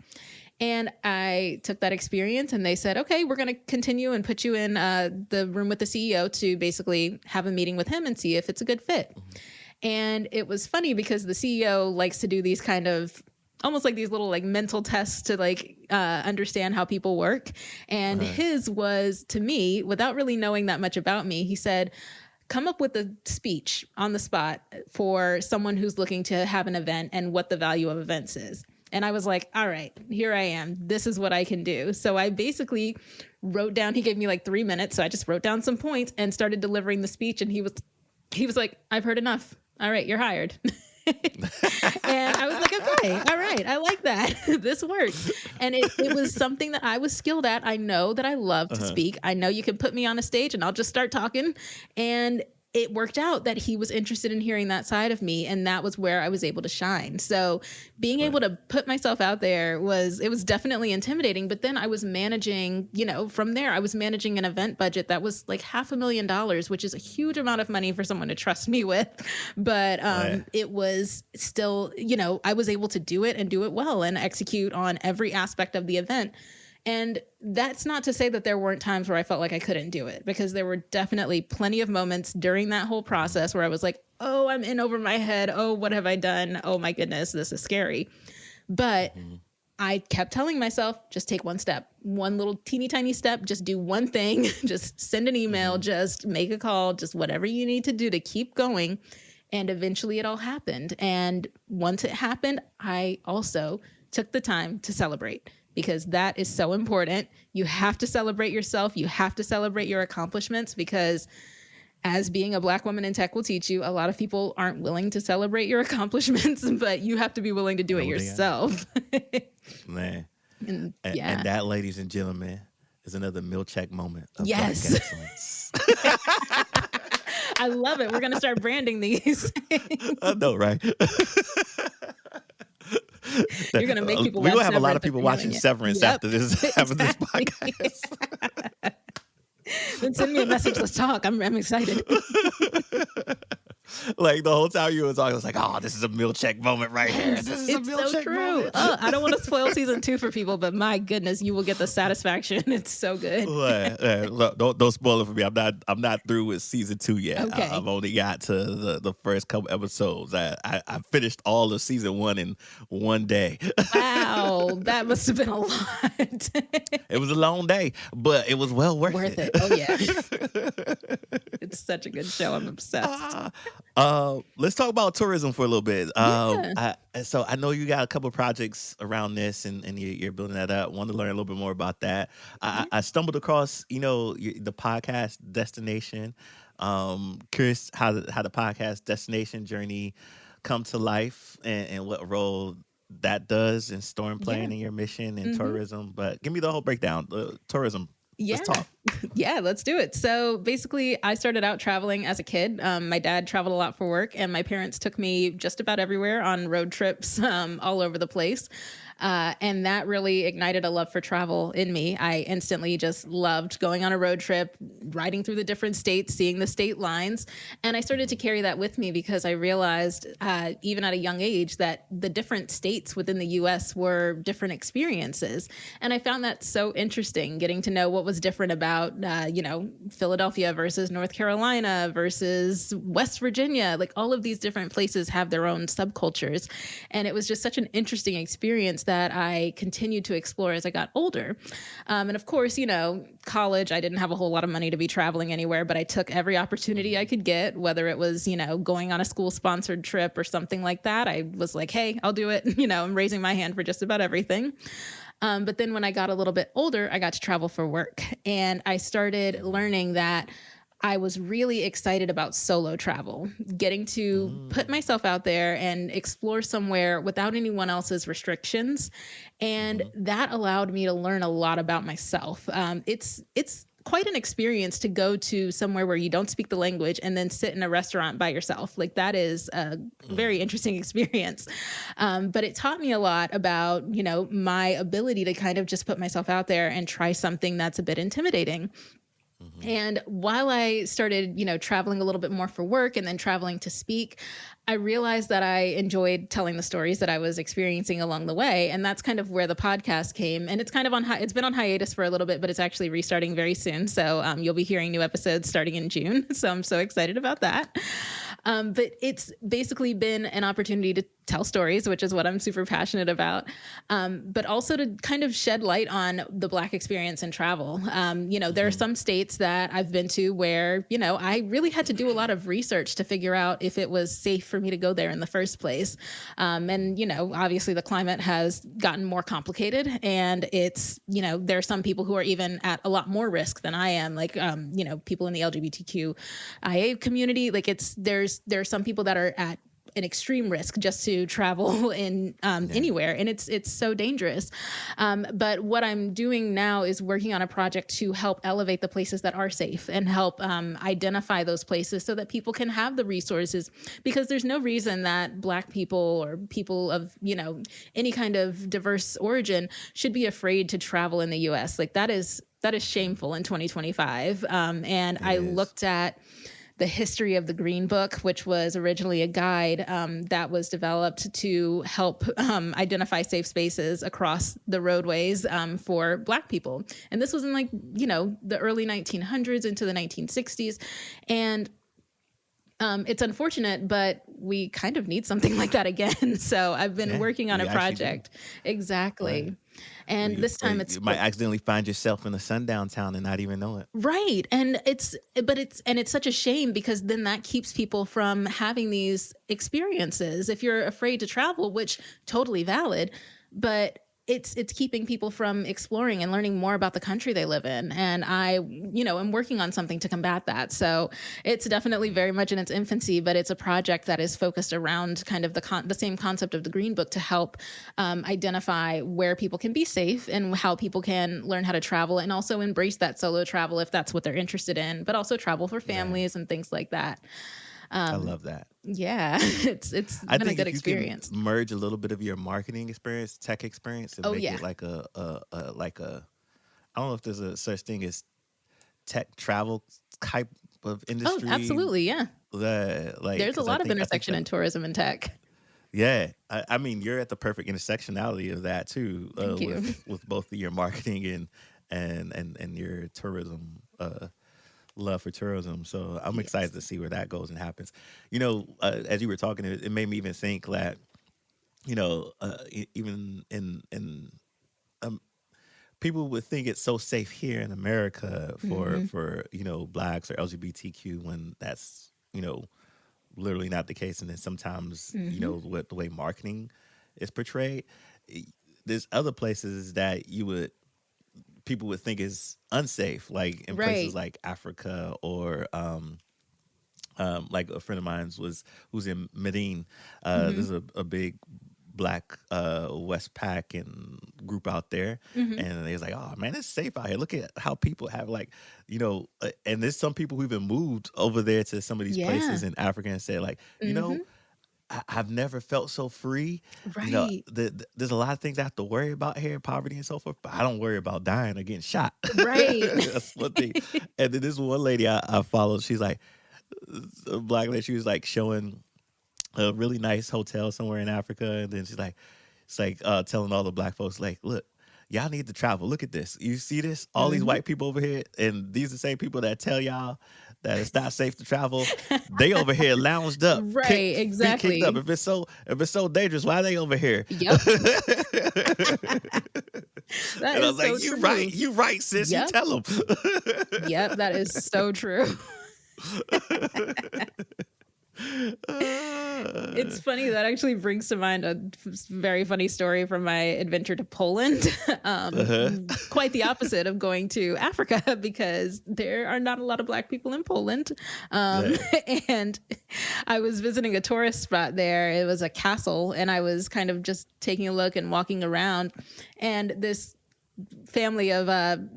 And I took that experience and they said, okay, we're going to continue and put you in the room with the CEO to basically have a meeting with him and see if it's a good fit. Mhm. And it was funny because the CEO likes to do these kind of almost like these little like mental tests to like understand how people work. And Uh-huh. his was, to me, without really knowing that much about me, he said, come up with a speech on the spot for someone who's looking to have an event and what the value of events is. And I was like, all right, here I am. This is what I can do. So I basically wrote down, he gave me like 3 minutes. So I just wrote down some points and started delivering the speech. And he was like, I've heard enough. All right, you're hired. And I was like, okay, all right, I like that. This works. And it was something that I was skilled at. I know that I love to Uh-huh. speak. I know you can put me on a stage and I'll just start talking. And it worked out that he was interested in hearing that side of me, and that was where I was able to shine. So being able Right. to put myself out there was definitely intimidating. But then I was managing, from there I was managing an event budget that was like $500,000, which is a huge amount of money for someone to trust me with. But Oh, yeah. it was still, I was able to do it and do it well and execute on every aspect of the event. And that's not to say that there weren't times where I felt like I couldn't do it, because there were definitely plenty of moments during that whole Mhm. process where I was like, oh, I'm in over my head. Oh, what have I done? Oh my goodness, this is scary. But Mhm. I kept telling myself, just take one step, one little teeny tiny step, just do one thing, just send an email, just make a call, just whatever you need to do to keep going. And eventually it all happened. And once it happened, I also took the time to celebrate, because that is so important. You have to celebrate yourself. You have to celebrate your accomplishments, because as being a Black woman in tech will teach you, a lot of people aren't willing to celebrate your accomplishments, but you have to be willing to do it yourself. Man. And and that, ladies and gentlemen, is another Milcheck moment of Yes. Black excellence. I love it. We're going to start branding these. I know, right? You're going to make people We're watch going to have a lot of Severance people after watching hearing it. Severance Yep. after this podcast. Then send me a message. Let's talk. I'm excited. Like the whole time you were talking, I was like, "Oh, this is a Milcheck moment right here. This is a It's so Milcheck true. moment." I don't want to spoil season 2 for people, but my goodness, you will get the satisfaction. It's so good. Look, don't spoil it for me. I'm not through with season 2 yet. Okay. I've only got to the first couple episodes. I finished all of season 1 in one day. Wow, that must have been a lot. It was a long day, but it was well worth it. Oh yeah. It's such a good show. I'm obsessed. Let's talk about tourism for a little bit. So I know you got a couple of projects around this, and you're building that up. Want to learn a little bit more about that. I stumbled across, the podcast destination. Curious how the podcast destination journey come to life, and what role that does in storm planning, your mission in tourism. But give me the whole breakdown. Tourism. Yeah. Let's talk. Yeah, let's do it. So basically, I started out traveling as a kid. My dad traveled a lot for work, and my parents took me just about everywhere on road trips all over the place. And that really ignited a love for travel in me. I instantly just loved going on a road trip, riding through the different states, seeing the state lines. And I started to carry that with me, because I realized, even at a young age, that the different states within the U.S. were different experiences. And I found that so interesting, getting to know what was different about, Philadelphia versus North Carolina versus West Virginia. Like, all of these different places have their own subcultures. And it was just such an interesting experience that I continued to explore as I got older. And of course, college, I didn't have a whole lot of money to be traveling anywhere, but I took every opportunity I could get, whether it was, going on a school sponsored trip or something like that. I was like, hey, I'll do it. I'm raising my hand for just about everything. But then when I got a little bit older, I got to travel for work, and I started learning that I was really excited about solo travel, getting to put myself out there and explore somewhere without anyone else's restrictions. And that allowed me to learn a lot about myself. It's quite an experience to go to somewhere where you don't speak the language and then sit in a restaurant by yourself. Like, that is a very interesting experience. But it taught me a lot about, my ability to kind of just put myself out there and try something that's a bit intimidating. And while I started, traveling a little bit more for work and then traveling to speak, I realized that I enjoyed telling the stories that I was experiencing along the way. And that's kind of where the podcast came. And it's kind of it's been on hiatus for a little bit, but it's actually restarting very soon. So you'll be hearing new episodes starting in June. So I'm so excited about that. But it's basically been an opportunity to tell stories, which is what I'm super passionate about. But also to kind of shed light on the Black experience in travel. There are some states that I've been to where, I really had to do a lot of research to figure out if it was safe for me to go there in the first place. And obviously the climate has gotten more complicated, and it's, there are some people who are even at a lot more risk than I am, like, people in the LGBTQIA community. Like, there are some people that are at an extreme risk just to travel in anywhere. And it's so dangerous. But what I'm doing now is working on a project to help elevate the places that are safe and help identify those places so that people can have the resources, because there's no reason that Black people or people of, any kind of diverse origin should be afraid to travel in the US. Like, that is shameful in 2025. And I looked at the history of the Green Book, which was originally a guide that was developed to help identify safe spaces across the roadways for Black people. And this was in the early 1900s into the 1960s. And It's unfortunate, but we kind of need something like that again. So I've been Yeah, working on we a actually do. project. Right. Exactly. Or And this time it's you might accidentally find yourself in a sundown town and not even know it. right. And it's such a shame because then that keeps people from having these experiences. If you're afraid to travel, which totally valid, but it's keeping people from exploring and learning more about the country they live in. And am working on something to combat that. So it's definitely very much in its infancy, but it's a project that is focused around kind of the same concept of the Green Book to help identify where people can be safe and how people can learn how to travel and also embrace that solo travel if that's what they're interested in, but also travel for Yeah, families and things like that. I love that. Yeah, it's I been a think good if you can experience. merge a little bit of your marketing experience, tech experience, and Oh make yeah. it like a I don't know if there's a such thing as tech travel type of Oh, industry absolutely. Yeah. that like There's a because lot of I think intersection that in tourism and tech. yeah I mean you're at the perfect intersectionality of that too Thank you. with both of your marketing and your tourism love for tourism. So I'm excited Yes. to see where that goes and happens. As you were talking, it made me even think that even in um, people would think it's so safe here in America Hmm. for blacks or LGBTQ when that's literally not the case. And then sometimes Hmm. what the way marketing is portrayed, y- there's other places that people would think is unsafe, like in places Right. like Africa or like a friend of mine's who's in Medellin. Hmm. There's a big black Westpac and group out there, Hmm. and they was like, "Oh man, it's safe out here. Look at how people have and there's some people who even moved over there to some of these places Yeah. in Africa and said like, Hmm. I've never felt so free. Right. There's a lot of things I have to worry about here, poverty and so forth, but I don't worry about dying or getting shot. Right. That's one thing. And then this one lady I followed, she's like, a black lady, she was like showing a really nice hotel somewhere in Africa, and then it's like telling all the black folks like, look, y'all need to travel. Look at this. You see this? All these Hmm. white people over here, and these are the same people that tell y'all that it's not safe to travel. They over here lounged up, Right. feet kicked up. Exactly. If it's so dangerous, why are they over here? Yep. That And I is was like, so true. you right, sis. You Yep. tell them. Yep. That is so true. It's funny that actually brings to mind a very funny story from my adventure to Poland. Uh-huh. Quite the opposite of going to Africa because there are not a lot of black people in Poland. Um, Yeah. and I was visiting a tourist spot there. It was a castle, and I was kind of just taking a look and walking around. And this family of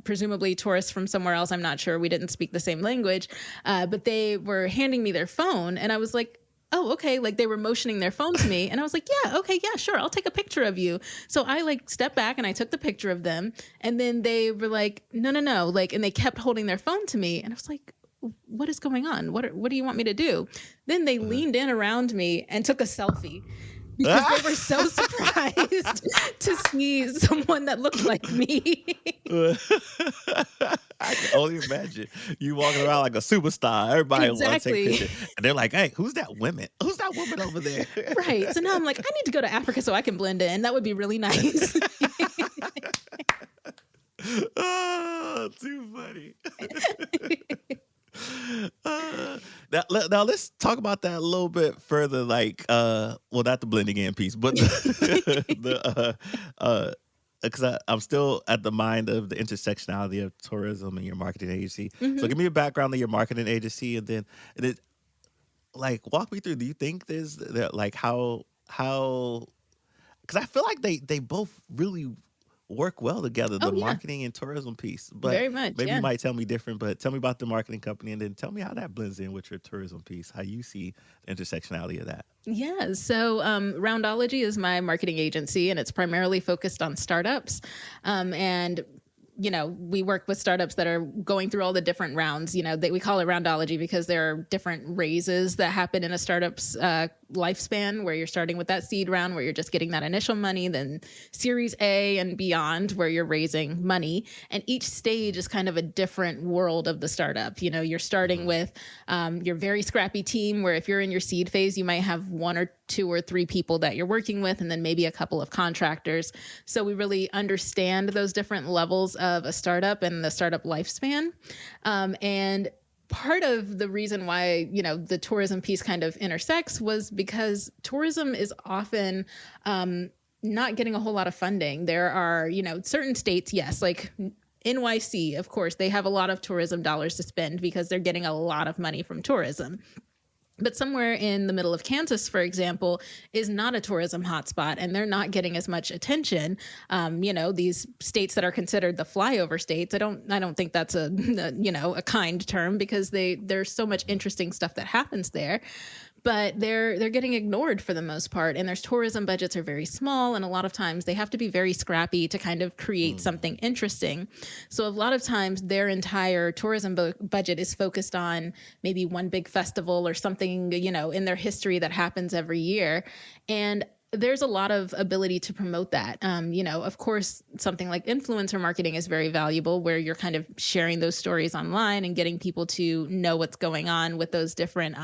presumably tourists from somewhere else. I'm not sure. We didn't speak the same language, but they were handing me their phone, and I was like, oh, okay. Like they were motioning their phone to me, and I was like, yeah, okay, yeah, sure. I'll take a picture of you. So I like stepped back and I took the picture of them, and then they were like, no, no, no, like, and they kept holding their phone to me, and I was like, what is going on? What do you want me to do? Then they Uh-huh. leaned in around me and took a selfie because they were so surprised to see someone that looked like me. I can only imagine you walking around like a superstar. Everybody want to take Exactly. pictures, and they're like, "Hey, who's that woman? Who's that woman over there?" Right. So now I'm like, I need to go to Africa so I can blend in. That would be really nice. Oh, too funny. Now let's talk about that a little bit further. Like, well, not the blending in piece, but because I'm still at the mind of the intersectionality of tourism and your marketing agency. So, Hmm. give me a background of your marketing agency, and then like walk me through. Do you think like how because I feel like they both really work well together, Oh, the yeah. marketing and tourism piece. But Very much. maybe you Yeah. might tell me different. But tell me about the marketing company, and then tell me how that blends in with your tourism piece. How you see the intersectionality of that. Yeah. So, Roundology is my marketing agency, and it's primarily focused on startups. And we work with startups that are going through all the different rounds. We call it roundology because there are different raises that happen in a startup's lifespan where you're starting with that seed round where you're just getting that initial money, then Series A and beyond where you're raising money. And each stage is kind of a different world of the startup. You know, you're starting with your very scrappy team where if you're in your seed phase, you might have one or two or three people that you're working with, and then maybe a couple of contractors. So we really understand those different levels of a startup and the startup lifespan. And part of the reason why, you know, the tourism piece kind of intersects was because tourism is often not getting a whole lot of funding. There are, you know, certain states, yes, like NYC, of course, they have a lot of tourism dollars to spend because they're getting a lot of money from tourism. But somewhere in the middle of Kansas, for example, is not a tourism hotspot, and they're not getting as much attention. You know, these states that are considered the flyover states, I don't think that's a kind term, because there's so much interesting stuff that happens there. But they're getting ignored for the most part, and their tourism budgets are very small, and a lot of times they have to be very scrappy to kind of create something interesting. So a lot of times their entire tourism budget is focused on maybe one big festival or something, you know, in their history that happens every year. And there's a lot of ability to promote that. You know, of course, something like influencer marketing is very valuable, where you're kind of sharing those stories online and getting people to know what's going on with those different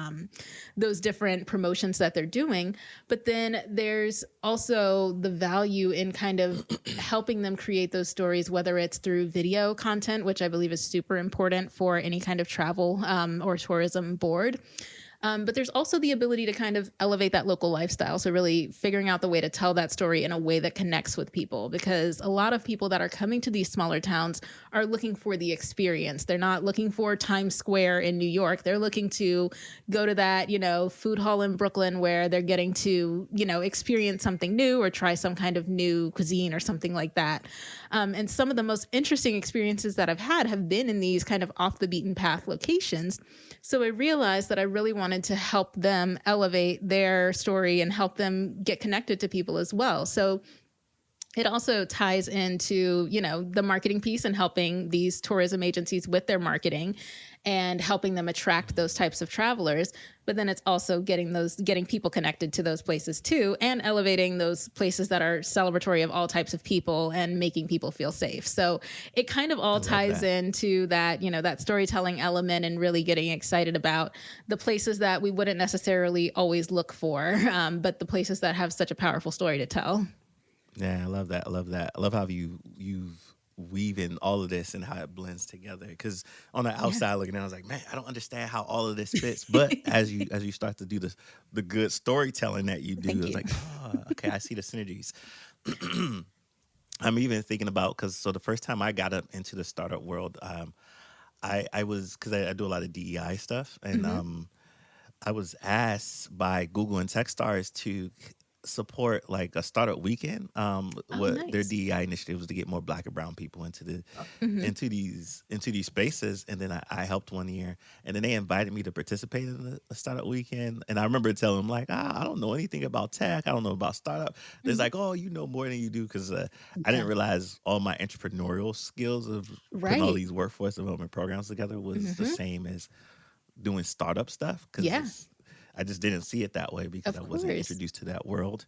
promotions that they're doing. But then there's also the value in kind of helping them create those stories, whether it's through video content, which I believe is super important for any kind of travel or tourism board. But there's also the ability to kind of elevate that local lifestyle. So really figuring out the way to tell that story in a way that connects with people, because a lot of people that are coming to these smaller towns are looking for the experience. They're not looking for Times Square in New York. They're looking to go to that, you know, food hall in Brooklyn where they're getting to, you know, experience something new or try some kind of new cuisine or something like that. And some of the most interesting experiences that I've had have been in these kind of off the beaten path locations. So I realized that I really wanted to help them elevate their story and help them get connected to people as well. So it also ties into, you know, the marketing piece and helping these tourism agencies with their marketing and helping them attract those types of travelers. But then it's also getting people connected to those places too, and elevating those places that are celebratory of all types of people and making people feel safe. So it kind of all ties into that, you know, that storytelling element and really getting excited about the places that we wouldn't necessarily always look for, but the places that have such a powerful story to tell. Yeah, I love that. I love that. I love how you've weaving all of this and how it blends together. Because on the outside looking in, I was like, man, I don't understand how all of this fits. But as you start to do the good storytelling that you do, Thank it's you. like, oh, okay, I see the synergies. I'm even thinking about, because so the first time I got up into the startup world, I was, because I do a lot of DEI stuff, and Hmm. I was asked by Google and Techstars to support like a startup weekend. Oh, What their nice. DEI initiative was to get more Black and Brown people Hmm. into these spaces, and then I helped one year, and then they invited me to participate in the startup weekend. And I remember telling them like, I don't know anything about tech, I don't know about startup. There's Hmm. like, oh, you know more than you do, because I didn't Yeah. realize all my entrepreneurial skills of putting all Right. these workforce development programs together was the Hmm. same as doing startup stuff, Yeah, because I just didn't see it that way because I of wasn't course. introduced to that world.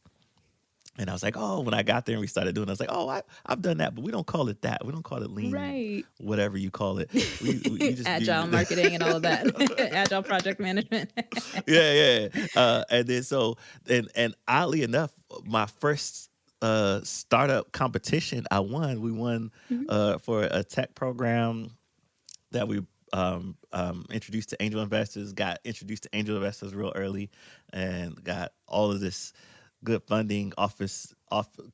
And I was like, oh, when I got there and we started doing it, I was like, oh, I've done that, but we don't call it that. We don't call it lean, Right. whatever you call it. We just Agile do. marketing and all of that. Agile project management. Yeah, yeah. And then so, and oddly enough, my first startup competition I won. We won Mhm. for a tech program that we introduced to angel investors, got introduced to angel investors real early, and got all of this good funding,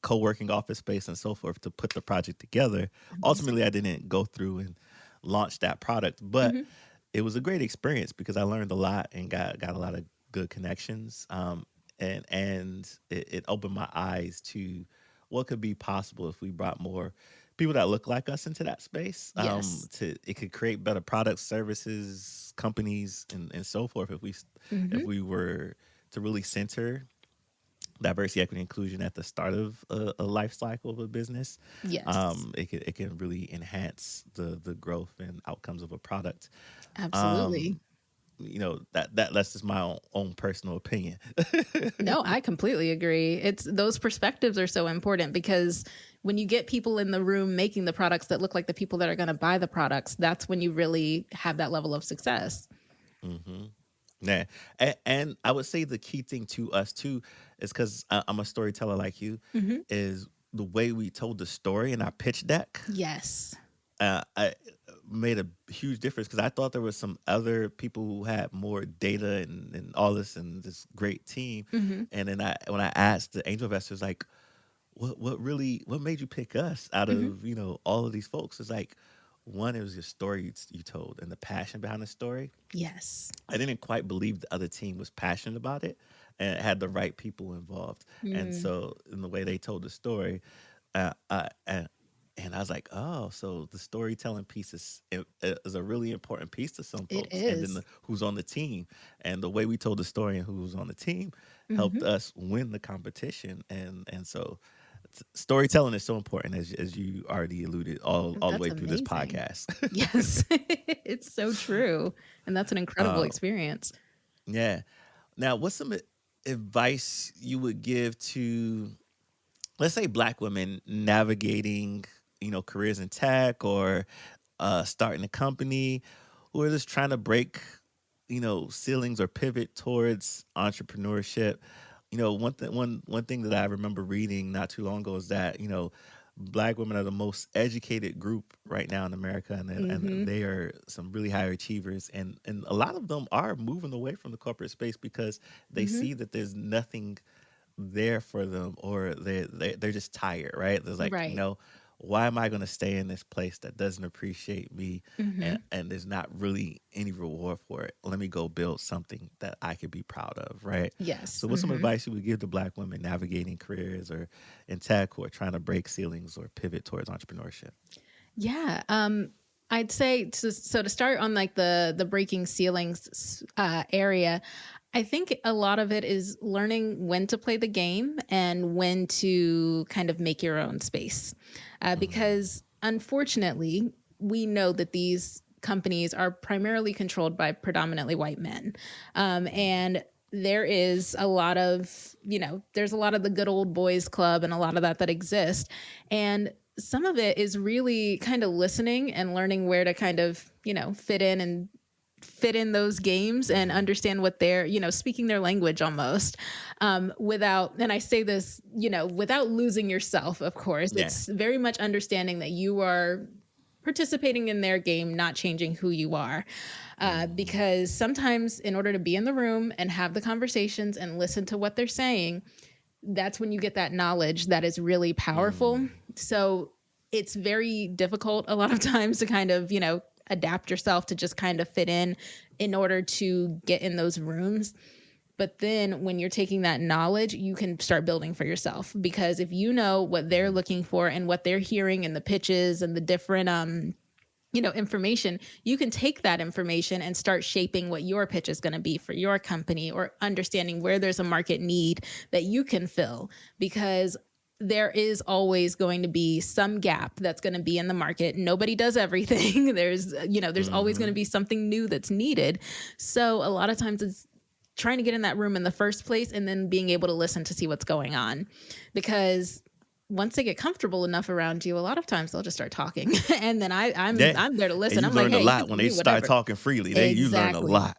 co-working office space, and so forth to put the project together. Amazing. Ultimately, I didn't go through and launch that product, but Mhm. it was a great experience because I learned a lot and got a lot of good connections. And it opened my eyes to what could be possible if we brought more people that look like us into that space. Yes. To it could create better products, services, companies, and so forth if Mhm. we were to really center diversity, equity, inclusion at the start of a life cycle of a business. Yes. It can really enhance the growth and outcomes of a product. Um, Absolutely. that's just my own personal opinion. No, I completely agree. It's those perspectives are so important because when you get people in the room making the products that look like the people that are going to buy the products, that's when you really have that level of success. hmm Yeah, and I would say the key thing to us too is because I'm a storyteller like you, Hmm. is the way we told the story in our pitch deck. Yes. I made a huge difference because I thought there was some other people who had more data and all this and this great team, Hmm. and then when I asked the angel investors like, what made you pick us out Hmm. of all of these folks? It's like one, it was your story you told and the passion behind the story. Yes. I didn't quite believe the other team was passionate about it and had the right people involved. And Mm, so, in the way they told the story, uh, uh, and, and I was like, oh, so the storytelling piece is a really important piece to some it folks. And then is. who's on the team, and the way we told the story and who was on the team helped Hmm. us win the competition. And so, storytelling is so important, as you already alluded all the That's way through this amazing. podcast. Yes, it's so true. And that's an incredible uh, experience. yeah. Now, what's some advice you would give to, let's say, Black women navigating, careers in tech or starting a company, who are just trying to break, ceilings or pivot towards entrepreneurship? One thing that I remember reading not too long ago is that Black women are the most educated group right now in America, and Hmm. they are some really high achievers, and a lot of them are moving away from the corporate space because they Hmm. see that there's nothing there for them, or they're just tired, right? There's like, Right. why am I going to stay in this place that doesn't appreciate me, Hmm. and there's not really any reward for it? Let me go build something that I could be proud of, right? Yes. So what's some Hmm. advice you would give to Black women navigating careers or in tech, or trying to break ceilings or pivot towards entrepreneurship? Yeah. I'd say to start on like the breaking ceilings area, I think a lot of it is learning when to play the game and when to kind of make your own space. Mm, Because unfortunately, we know that these companies are primarily controlled by predominantly white men. And there is a lot of, there's a lot of the good old boys club and a lot of that exist. And some of it is really kind of listening and learning where to kind of, fit in those games and mm, understand what they're, speaking their language almost, without, and I say this, without losing yourself, of course. yeah. It's very much understanding that you are participating in their game, not changing who you are. Mm, Because sometimes, in order to be in the room and have the conversations and listen to what they're saying, that's when you get that knowledge that is really powerful. mm, So it's very difficult a lot of times to kind of, adapt yourself to just kind of fit in order to get in those rooms. But then when you're taking that knowledge, you can start building for yourself, because if you know what they're mm, looking for and what they're hearing in the pitches and the different information, you can take that information and start shaping what your pitch is going to be for your company, or understanding where there's a market need that you can fill. Because there is always going to be some gap that's going to be in the market. Nobody does everything. There's always going to mm, be something new that's needed. So a lot of times it's trying to get in that room in the first place and then being able to listen to see what's going on. Because once they get comfortable enough around you, a lot of times they'll just start talking, and then I'm yeah. I'm there to And listen. you I'm like, learn a hey, you can lot when tell they me start whatever. talking freely. You learn a Exactly. lot.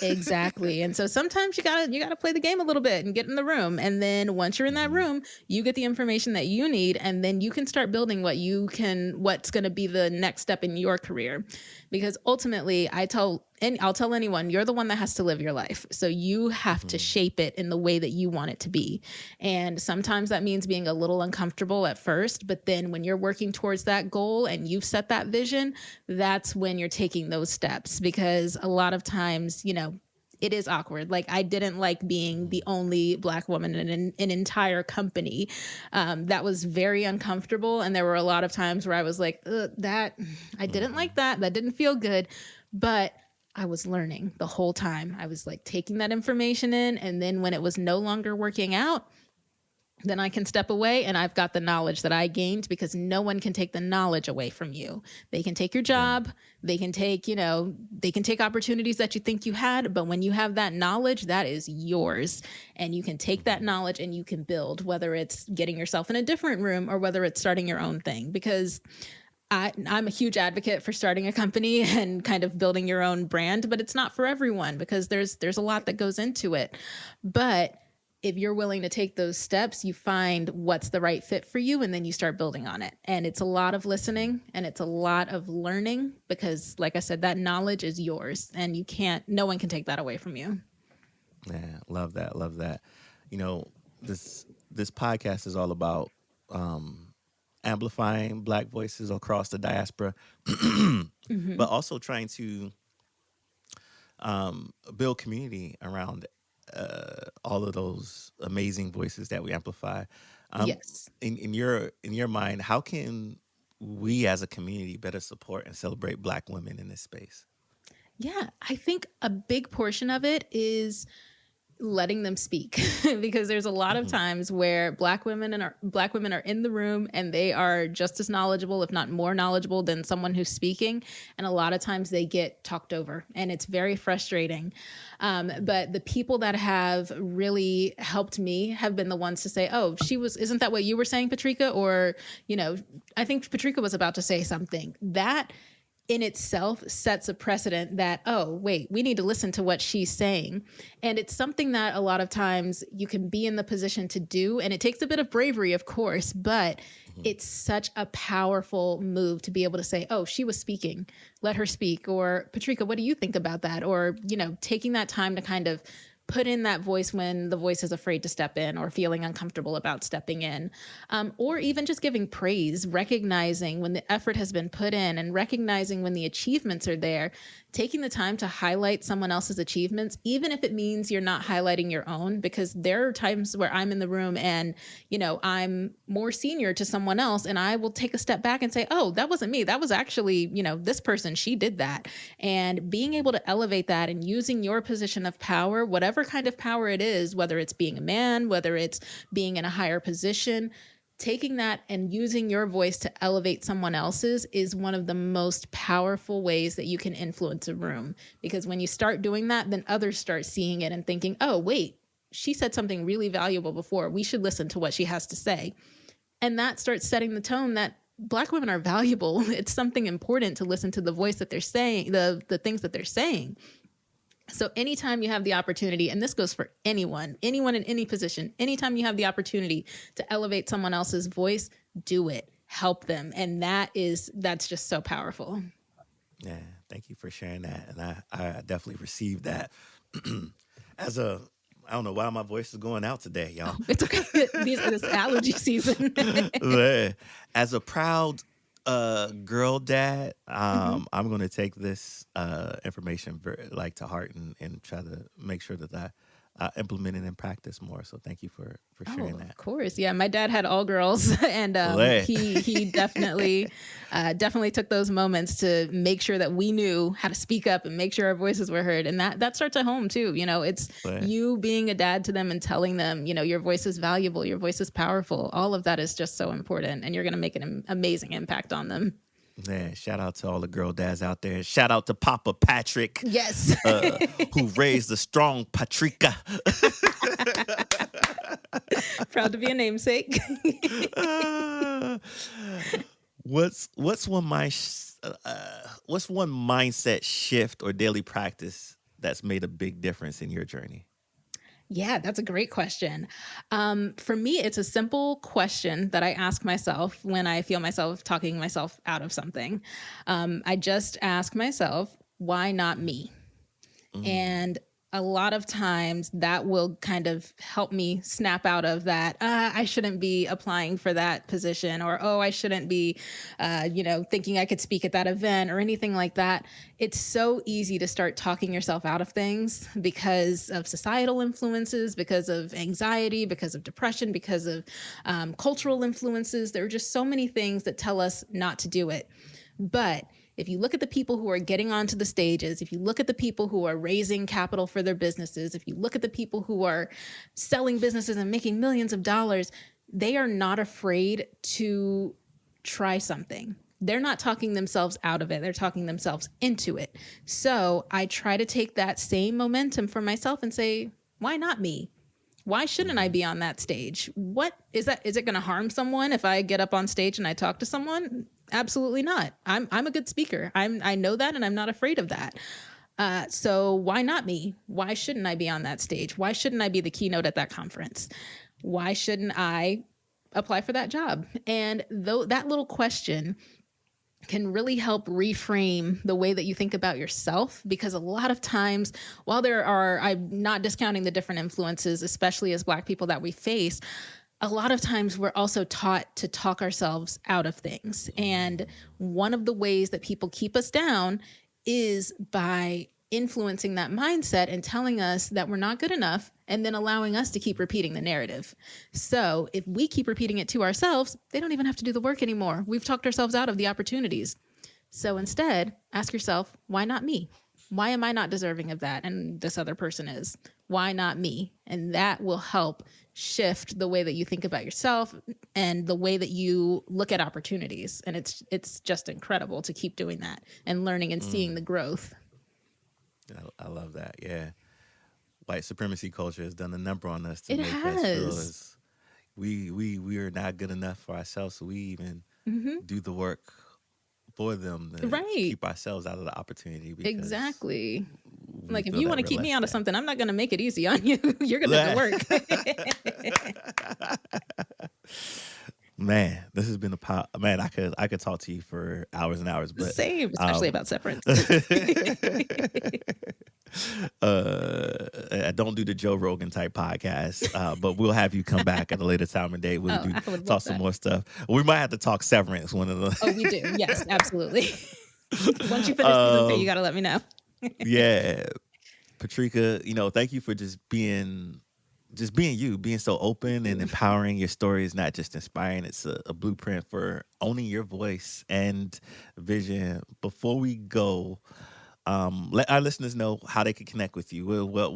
Exactly. And so sometimes you gotta play the game a little bit and get in the room. And then once you're in that Hmm. room, you get the information that you need, and then you can start building what's gonna be the next step in your career. Because ultimately I'll tell anyone, you're the one that has to live your life. So you have to Hmm. shape it in the way that you want it to be. And sometimes that means being a little uncomfortable at first, but then when you're working towards that goal and you've set that vision, that's when you're taking those steps. Because a lot of times, it is awkward. Like, I didn't like being the only Black woman in an entire company. That was very uncomfortable. And there were a lot of times where I was like, that I didn't like Hmm. that. That didn't feel good. But I was learning the whole time. I was like taking that information in. And then when it was no longer working out, then I can step away and I've got the knowledge that I gained, because no one can take the knowledge away from you. They can take your Yeah. job, they can take, they can take opportunities that you think you had, but when you have that knowledge, that is yours. And you can take that Mhm. knowledge and you can build, whether it's getting yourself in a different room or whether it's starting your own thing. Because I'm a huge advocate for starting a company and kind of building your own brand, but it's not for everyone, because there's a lot that goes into it. But if you're willing to take those steps, you find what's the right fit for you, and then you start building on it. And it's a lot of listening and it's a lot of learning, because like I said, that knowledge is yours and no one can take that away from you. Yeah, love that. Love that. You know, this podcast is all about amplifying Black voices across the diaspora, but Hmm. also trying to build community around all of those amazing voices that we amplify. Um, Yes. in your mind, how can we as a community better support and celebrate Black women in this space? Yeah. I think a big portion of it is letting them speak because there's a lot of Hmm. times where black women are in the room and they are just as knowledgeable, if not more knowledgeable, than someone who's speaking, and a lot of times they get talked over and it's very frustrating. But the people that have really helped me have been the ones to say, oh, isn't that what you were saying, Patrika? Or, you know, I think Patrika was about to say something that in itself sets a precedent that, oh, wait, we need to listen to what she's saying. And it's something that a lot of times you can be in the position to do. And it takes a bit of bravery, of course, but Hmm. it's such a powerful move to be able to say, oh, she was speaking, let her speak. Or Patrika, what do you think about that? Or, taking that time to kind of put in that voice when the voice is afraid to step in or feeling uncomfortable about stepping in, or even just giving praise, recognizing when the effort has been put in and recognizing when the achievements are there, taking the time to highlight someone else's achievements, even if it means you're not highlighting your own, because there are times where I'm in the room and, I'm more senior to someone else and I will take a step back and say, oh, that wasn't me. That was actually, this person, she did that. And being able to elevate that and using your position of power, whatever kind of power it is, whether it's being a man, whether it's being in a higher position, taking that and using your voice to elevate someone else's is one of the most powerful ways that you can influence a room. Because when you start doing that, then others start seeing it and thinking, oh, wait, she said something really valuable before. We should listen to what she has to say. And that starts setting the tone that Black women are valuable. It's something important to listen to the voice that they're saying, the things that they're saying. So anytime you have the opportunity, and this goes for anyone in any position, anytime you have the opportunity to elevate someone else's voice, do it, help them. And that's just so powerful. Yeah, thank you for sharing that, and I definitely received that. As a I don't know why my voice is going out today, y'all. It's okay. This allergy season. Yeah. As a proud girl dad, Hmm. I'm going to take this information like to heart and try to make sure that I implement it in practice more. So thank you for Oh, sharing of that. course. Yeah, my dad had all girls, and Yeah. he definitely took those moments to make sure that we knew how to speak up and make sure our voices were heard. And that starts at home too. It's Yeah. you being a dad to them and telling them, your voice is valuable, your voice is powerful. All of that is just so important, and you're going to make an amazing impact on them. Yeah, shout out to all the girl dads out there. Shout out to Papa Patrick, Yes. uh, who raised the strong Patrika. Proud to be a namesake. Uh, what's what's one mindset shift or daily practice that's made a big difference in your journey? Yeah, that's a great question. For me, it's a simple question that I ask myself when I feel myself talking myself out of something. I just ask myself, why not me? Mm, And a lot of times that will kind of help me snap out of that. I shouldn't be applying for that position, or, oh, I shouldn't be, thinking I could speak at that event or anything like that. It's so easy to start talking yourself out of things because of societal influences, because of anxiety, because of depression, because of cultural influences. There are just so many things that tell us not to do it. But If you look at the people who are getting onto the stages, if you look at the people who are raising capital for their businesses, if you look at the people who are selling businesses and making millions of dollars, they are not afraid to try something. They're not talking themselves out of it. They're talking themselves into it. So I try to take that same momentum for myself and say, why not me? Why shouldn't I be on that stage? What is that? Is it going to harm someone if I get up on stage and I talk to someone? Absolutely not. I'm a good speaker. I know that, and I'm not afraid of that. So why not me? Why shouldn't I be on that stage? Why shouldn't I be the keynote at that conference? Why shouldn't I apply for that job? And though that little question can really help reframe the way that you think about yourself, because a lot of times, while I'm not discounting the different influences, especially as Black people, that we face, a lot of times we're also taught to talk ourselves out of things. And one of the ways that people keep us down is by influencing that mindset and telling us that we're not good enough, and then allowing us to keep repeating the narrative. So if we keep repeating it to ourselves, they don't even have to do the work anymore. We've talked ourselves out of the opportunities. So instead, ask yourself, why not me? Why am I not deserving of that? And this other person is. Why not me? And that will help shift the way that you think about yourself and the way that you look at opportunities. And it's just incredible to keep doing that and learning and seeing the growth. I love that. Yeah. White supremacy culture has done a number on us to It make us feel has. as we are not good enough for ourselves, so we even do the work for them to Right. keep ourselves out of the opportunity. Because Exactly. we Like, if feel you that want to we're keep me less out of than. something, I'm not going to make it easy on you. You're going to have to work. Man, this has been man. I could talk to you for hours and hours, but Same, especially about severance. I don't do the Joe Rogan type podcast, but we'll have you come back at a later time and day. We'll I would talk love some that. more stuff. We might have to talk severance one of the. Oh, we do. Yes, absolutely. Once you finish season 2, you got to let me know. Yeah, Patrika, thank you for just being you, being so open and empowering. Your story is not just inspiring, it's a blueprint for owning your voice and vision. Before we go, let our listeners know how they can connect with you. What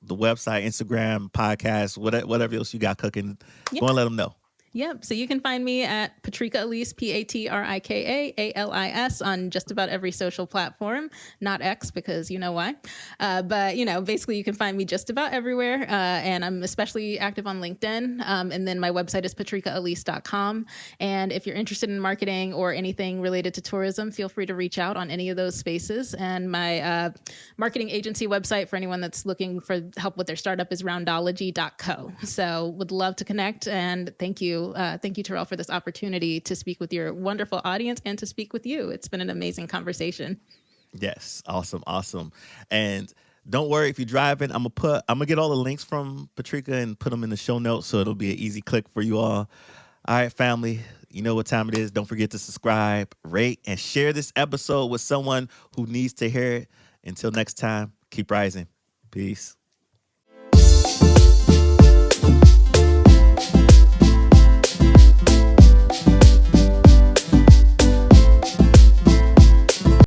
the website, Instagram, podcast, whatever else you got cooking. Yeah. Go and let them know. Yep. So you can find me at Patrika Alis, Patrika Alis, on just about every social platform, not X, because you know why. But, basically you can find me just about everywhere. And I'm especially active on LinkedIn. And then my website is patrikaalis.com. And if you're interested in marketing or anything related to tourism, feel free to reach out on any of those spaces. And my marketing agency website for anyone that's looking for help with their startup is roundology.co. So would love to connect, and thank you. Thank you, Taryell, for this opportunity to speak with your wonderful audience and to speak with you. It's been an amazing conversation. Yes. Awesome. And don't worry if you're driving, I'm gonna get all the links from Patrika and put them in the show notes, so it'll be an easy click for you all. All right, family, you know what time it is. Don't forget to subscribe, rate, and share this episode with someone who needs to hear it. Until next time, keep rising. Peace.